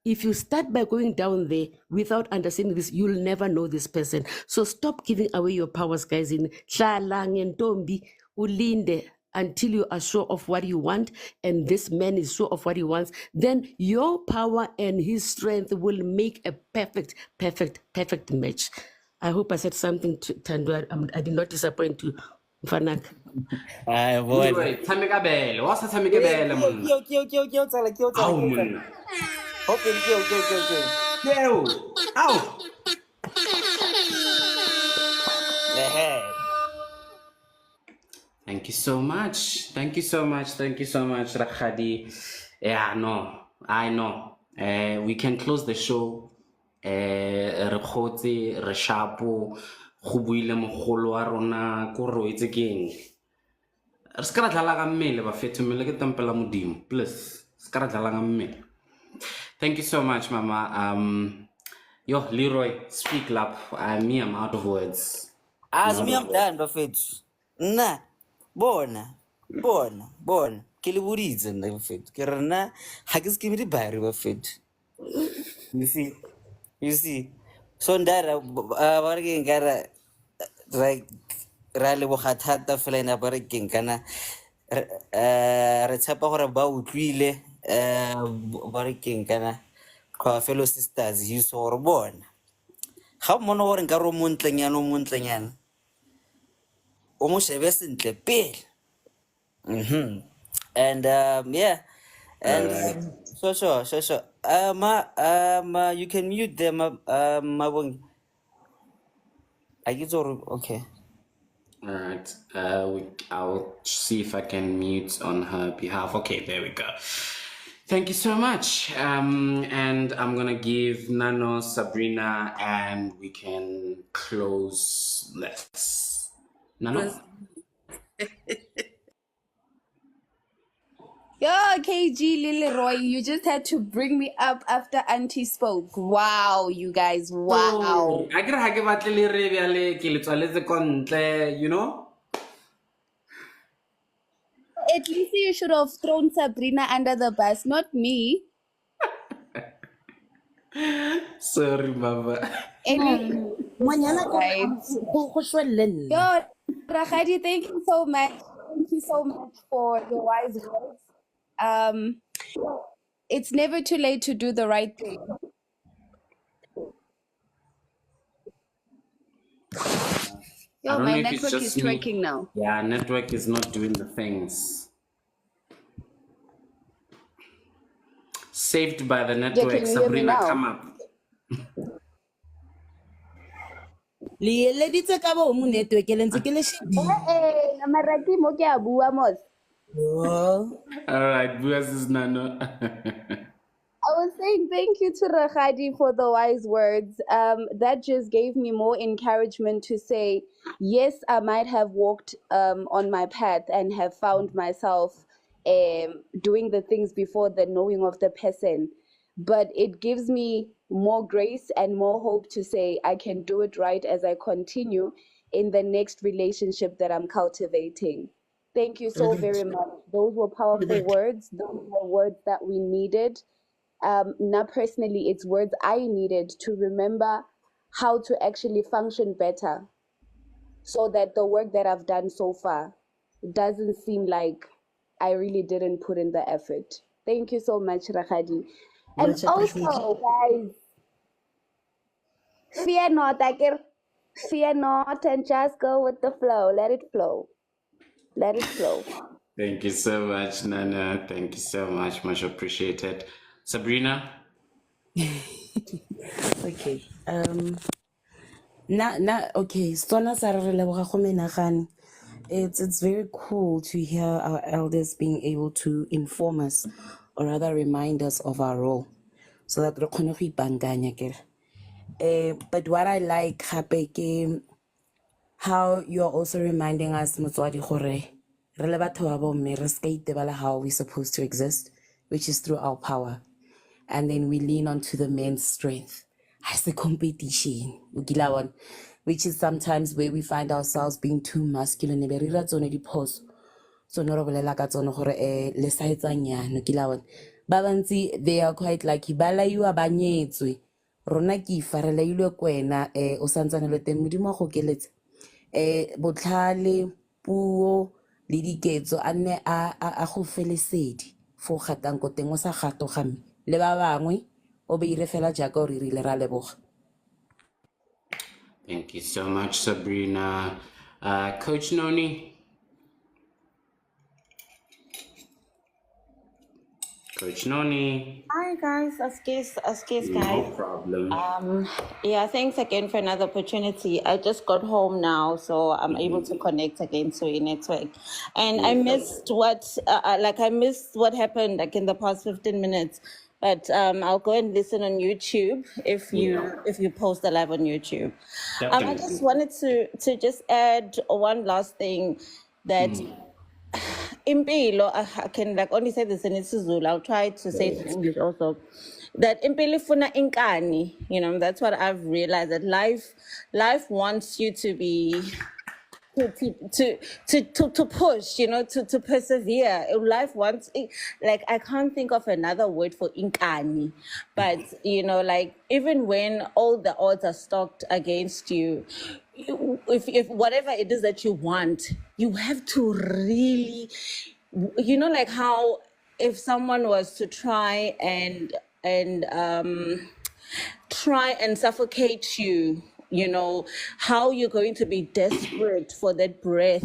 If you start by going down there without understanding this, you'll never know this person. So stop giving away your powers, guys. In Ntombi, ulinde until you are sure of what you want, and this man is sure of what he wants. Then your power and his strength will make a perfect match. I hope I said something to Tandwa. I did not disappoint you, Mfanak. Ay, boy. Leroy, tshameka bele. Wa sa tshameke bele, monna. Au, monna. Keo. Au. Thank you so much. Thank you so much. Thank you so much, Rakhadi. Yeah, no, I know. We can close the show. Re kgotse, re shapo, go buile mogolo wa rona, ko re o etse keng. Re ska ra dlala ka mmele ba fetho mmele ke tempela modimo. Please, ska ra dlala ka mmele. Thank you so much, Mama. Yo, Leroy, speak lap. I'm out of words. Azmi am done, bafethu. Nna, bona. Ke le boditse nna bafethu. Ke re nna ga ke se ke dibaere bafethu. You see. So ndara ba re ke nkara like ra le bogathata fela ena ba re ke nkana re tshepa gore ba utlwile ba re ke nkana kwa fellow sisters you so re bona. Ga mona gore nka ro montlenyana o mo shebe sentle pele. And yeah, and sure. You can mute them. Mabong. I get okay. Alright, I'll see if I can mute on her behalf. Okay, there we go. Thank you so much. And I'm gonna give Nano, Sabrina, and we can close this. Nano? Yo, KG Leroy, you just had to bring me up after Auntie spoke. Wow, you guys, wow. I gotta have a little you know? At least you should have thrown Sabrina under the bus, not me. Sorry, Mama. Right. Yo, Rakhadi, thank you so much. Thank you so much for your wise words. It's never too late to do the right thing. I Yo, don't my know if it's network just is me. twerking now. Yeah, network is not doing the things. Saved by the Yeah, network. can you hear me Sabrina, come now? up. Le eleditse ka bo mo network le ntse ke le shebile. Eh, namaraki mo ke a bua mos. Oh. All right, Buas is Nano. I was saying thank you to Rakhadi for the wise words. That just gave me more encouragement to say, yes, I might have walked on my path and have found myself doing the things before the knowing of the person. But it gives me more grace and more hope to say I can do it right as I continue in the next relationship that I'm cultivating. Thank you so very much. Those were powerful words. Those were words that we needed. Now, personally, it's words I needed to remember how to actually function better so that the work that I've done so far doesn't seem like I really didn't put in the effort. Thank you so much, Rakhadi. And Much appreciated. also, guys, fear not, Akir. Fear not and just go with the flow. Let it flow. Let it flow. Thank you so much, Nana. Thank you so much. Much appreciated. Sabrina? Okay. Okay. Sona sa re leboga go menagane. It's very cool to hear our elders being able to inform us or rather remind us of our role so that re kgone go ipankanya kere. But what I like gape ke how you're also reminding us motswadi gore re le batho ba bomme re ska itebala how we're supposed to exist, which is through our power. And then we lean onto the men's strength as a competition, which is sometimes where we find ourselves being too masculine. Be re dira tsone diphoso. So no re bolela ka tsone gore le sa etsanyana kila bona. Ba bantsi they are quite lucky. Ba laiwa ba nyetswe. Rona ke ifa re lailwe kwena o santsane le teng modimo go keletse. Botlhale puo le diketso a nne a go felesedi fo gatang ko teng o sa gatogame le ba bangwe o be ire fela jaaka o re rile ra leboga. Thank you so much, Sabrina. Coach Noni? Coach Noni? Hi guys, excuse No guys. problem. Yeah, thanks again for another opportunity. I just got home now, so I'm able to connect again to a network. And I missed I missed what happened like in the past 15 minutes. But I'll go and listen on YouTube if you post the live on YouTube. I just wanted to just add one last thing that impilo, I can like only say this in isiZulu. I'll try to say it in English also. That impilo ifuna inkani, you know, that's what I've realized, that life wants you to be to push, you know, to persevere. Life wants like I can't think of another word for inkani, but you know, like even when all the odds are stacked against you, if whatever it is that you want, you have to really, you know, like how if someone was to try and suffocate you, you know, how you're going to be desperate for that breath.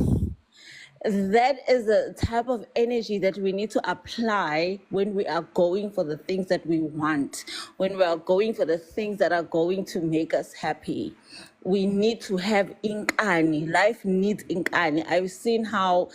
That is the type of energy that we need to apply when we are going for the things that we want, when we are going for the things that are going to make us happy. We need to have inkani. Life needs inkani. I've seen how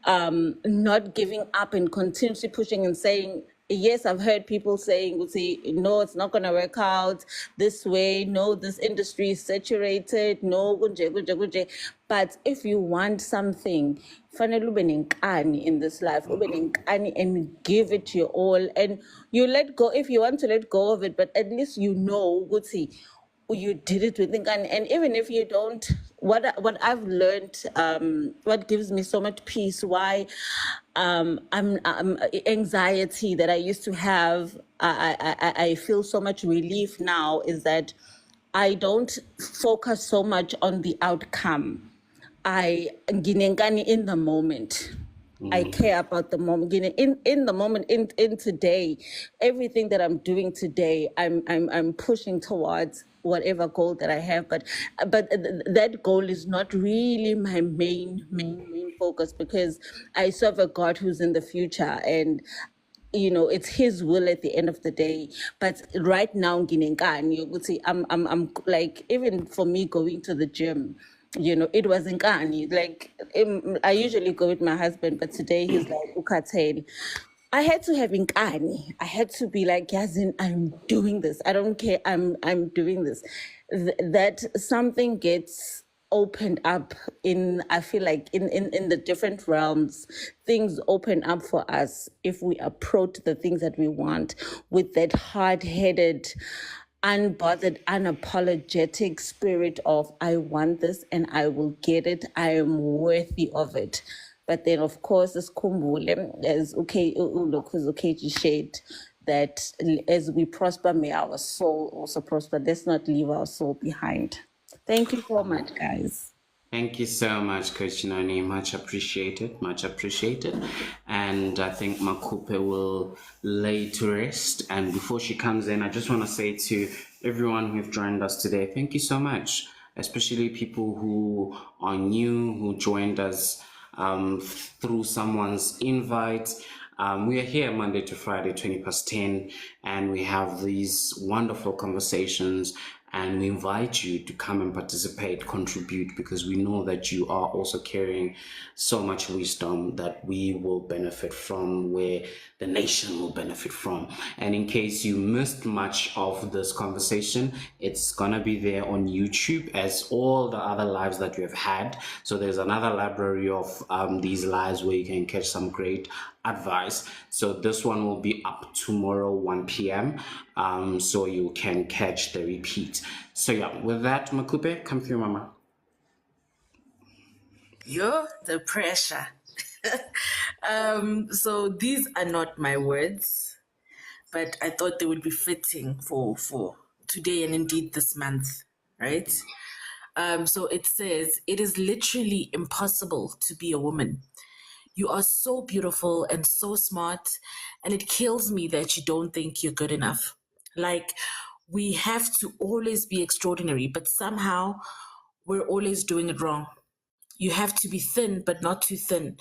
not giving up and continuously pushing and saying, yes, I've heard people saying, no, it's not going to work out this way. No, this industry is saturated. No, kunje, kunje, kunje. But if you want something, fanele ube nenkani in this life, ube nenkani and give it your all. And you let go if you want to let go of it, but at least you know, you did it with inkani. And even if you don't, what I've learned, what gives me so much peace, why I'm anxiety that I used to have, I feel so much relief now, is that I don't focus so much on the outcome. I nginenkani in the moment. I care about the moment. You know, in the moment, in today, everything that I'm doing today, I'm pushing towards whatever goal that I have. But that goal is not really my main focus, because I serve a God who's in the future, and you know, it's his will at the end of the day. But right now, nginenkani yokuthi I'm like, even for me going to the gym, you know, it was nkani. Like, I usually go with my husband, but today he's like, ukhathele. I had to have inkani. I had to be like, Yazin, I'm doing this. I don't care. I'm doing this. That something gets opened up in, I feel like in the different realms, things open up for us if we approach the things that we want with that hard-headed, unbothered, unapologetic spirit of, I want this and I will get it. I am worthy of it. But then, of course, as Kumbule, as okay, look, who's okay to shade, that as we prosper, may our soul also prosper. Let's not leave our soul behind. Thank you so much, guys. Thank you so much, Coach Nani. Much appreciated, much appreciated. And I think Makupe will lay to rest. And before she comes in, I just want to say to everyone who've joined us today, thank you so much, especially people who are new, who joined us through someone's invite. We are here Monday to Friday, 10:20, and we have these wonderful conversations, and we invite you to come and participate, contribute, because we know that you are also carrying so much wisdom that we will benefit from, where the nation will benefit from. And in case you missed much of this conversation, it's gonna be there on YouTube as all the other lives that we have had. So there's another library of these lives where you can catch some great advice. So this one will be up tomorrow 1 p.m. So you can catch the repeat. So yeah, with that, Makupe, come through, mama. The pressure. So these are not my words, but I thought they would be fitting for today and indeed this month, right? So it says, it is literally impossible to be a woman. You are so beautiful and so smart, and it kills me that you don't think you're good enough. Like, we have to always be extraordinary, but somehow we're always doing it wrong. You have to be thin, but not too thin.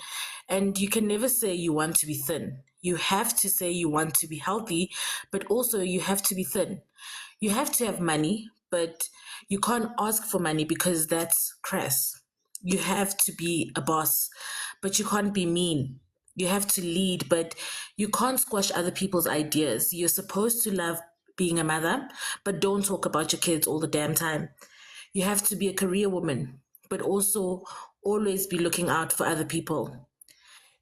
And you can never say you want to be thin. You have to say you want to be healthy, but also you have to be thin. You have to have money, but you can't ask for money because that's crass. You have to be a boss, but you can't be mean. You have to lead, but you can't squash other people's ideas. You're supposed to love being a mother, but don't talk about your kids all the damn time. You have to be a career woman, but also always be looking out for other people.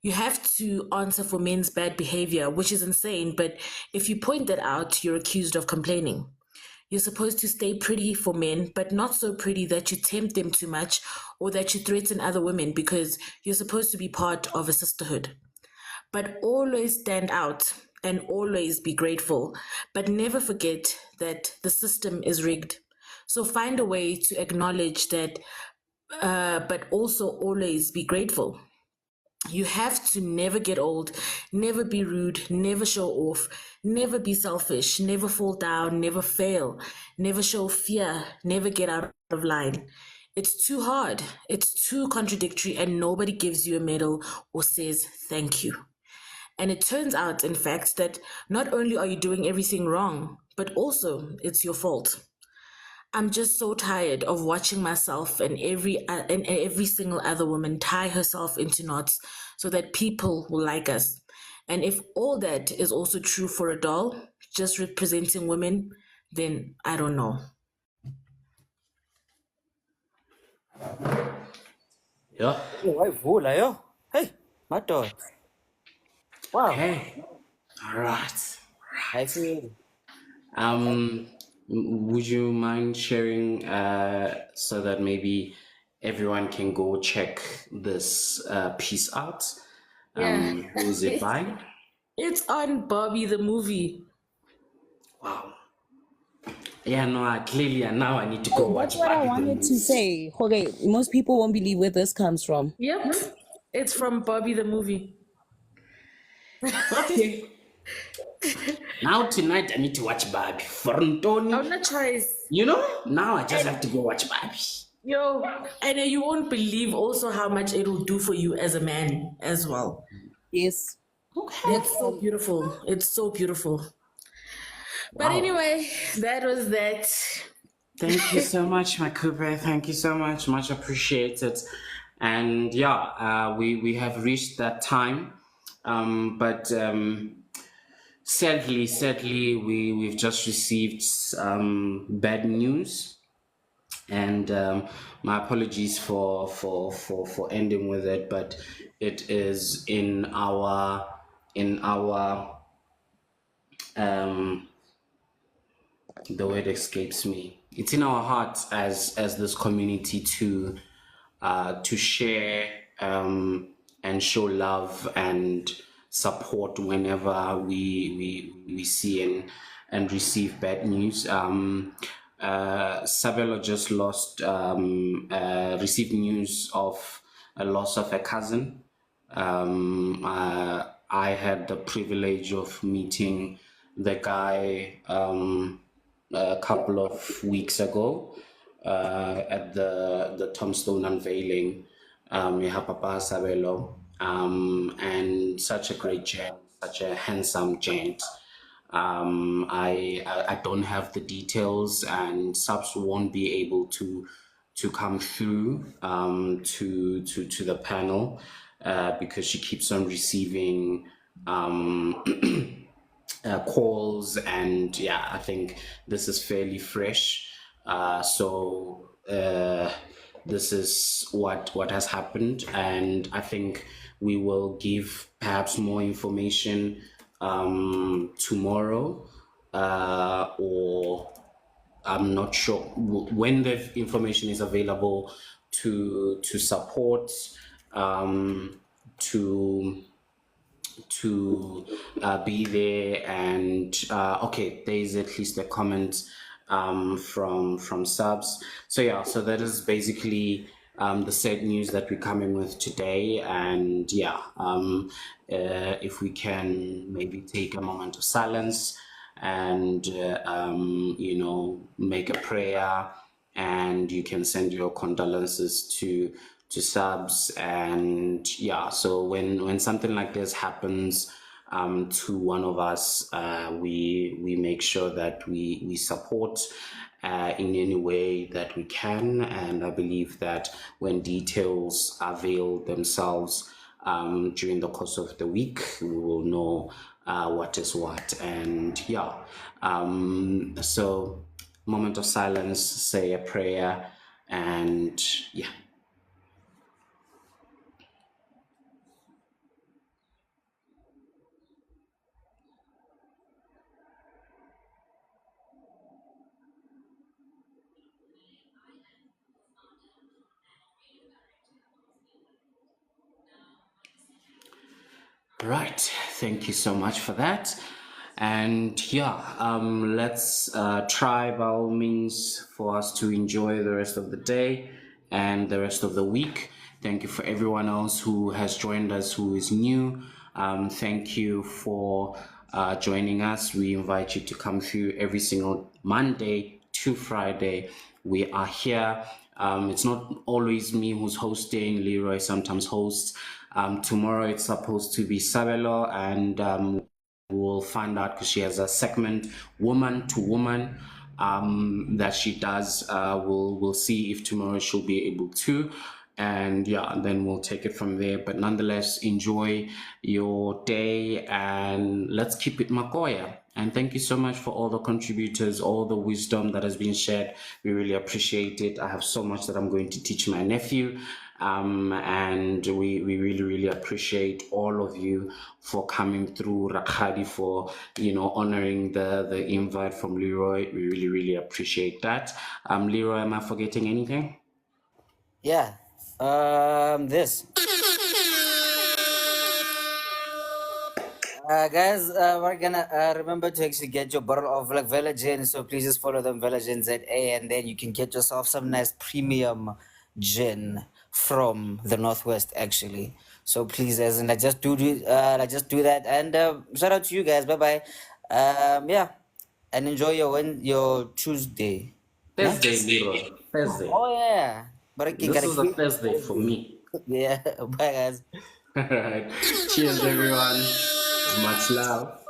You have to answer for men's bad behavior, which is insane, but if you point that out, you're accused of complaining. You're supposed to stay pretty for men, but not so pretty that you tempt them too much or that you threaten other women, because you're supposed to be part of a sisterhood. But always stand out and always be grateful, but never forget that the system is rigged. So find a way to acknowledge that, but also always be grateful. You have to never get old, never be rude, never show off, never be selfish, never fall down, never fail, never show fear, never get out of line. It's too hard, it's too contradictory, and nobody gives you a medal or says thank you. And it turns out, in fact, that not only are you doing everything wrong, but also it's your fault. I'm just so tired of watching myself and every single other woman tie herself into knots so that people will like us. And if all that is also true for a doll, just representing women, then I don't know. Yeah. Hey, my dog. Wow. Hey. All right. I feel Would you mind sharing so that maybe everyone can go check this piece out? Yeah. Who's it by? It's on Barbie the movie. Wow. Yeah, no, now I need to go watch That's what I Barbie the wanted to movie. say. Okay, most people won't believe where this comes from. Yep. It's from Bobby the movie. Okay. Now tonight I need to watch Barbie. For Ntoni, I'm not choice. you know, now I just have to go watch Barbie. Yo, and you won't believe also how much it will do for you as a man as well. Yes. It's so beautiful. It's so beautiful. But Wow. anyway, that was that. Thank you so much, my Cooper. Thank you so much. Much appreciated. And yeah, we have reached that time. But sadly, we've just received bad news. And my apologies for ending with it, but it is in our the word escapes me. It's in our hearts as this community to share and show love and support whenever we see and receive bad news. Sabelo just received news of a loss of a cousin. I had the privilege of meeting the guy a couple of weeks ago at the tombstone unveiling. Papa Sabelo, and such a great gent, such a handsome gent. I don't have the details, and subs won't be able to come through to the panel because she keeps on receiving calls, and yeah, I think this is fairly fresh. So this is what has happened, and I think we will give perhaps more information tomorrow, or I'm not sure when the information is available to support, to be there. And okay, there is at least a comment from subs. So yeah, so that is basically the sad news that we're coming with today. And yeah, if we can maybe take a moment of silence and make a prayer, and you can send your condolences to subs. And yeah, so when something like this happens to one of us, we make sure that we support in any way that we can. And I believe that when details avail themselves during the course of the week, we will know what is what. And yeah, so moment of silence, say a prayer, and yeah. Right, thank you so much for that. And yeah, let's try by all means for us to enjoy the rest of the day and the rest of the week. Thank you for everyone else who has joined us, who is new. Thank you for joining us. We invite you to come through every single Monday to Friday. We are here. It's not always me who's hosting. Leroy sometimes hosts. Tomorrow it's supposed to be Sabelo, and we'll find out because she has a segment, woman to woman, that she does. We'll see if tomorrow she'll be able to. And yeah, then we'll take it from there. But nonetheless, enjoy your day, and let's keep it Makoya. And thank you so much for all the contributors, all the wisdom that has been shared. We really appreciate it. I have so much that I'm going to teach my nephew. And we really appreciate all of you for coming through, Rakhadi, for honoring the invite from Leroy. We really appreciate that. Leroy, am I forgetting anything? Yeah. This. Guys, we're gonna remember to actually get your bottle of like Velagin. So please just follow them, Velagin ZA, and then you can get yourself some nice premium gin from the Northwest actually. So please, as in, I just do that, and shout out to you guys. Bye bye. Yeah, and enjoy your Tuesday. Nah? Thursday, Leroy. Thursday. Oh yeah, but I This gotta is a keep Thursday for me. yeah. Bye guys. All right. Cheers, everyone. Much love.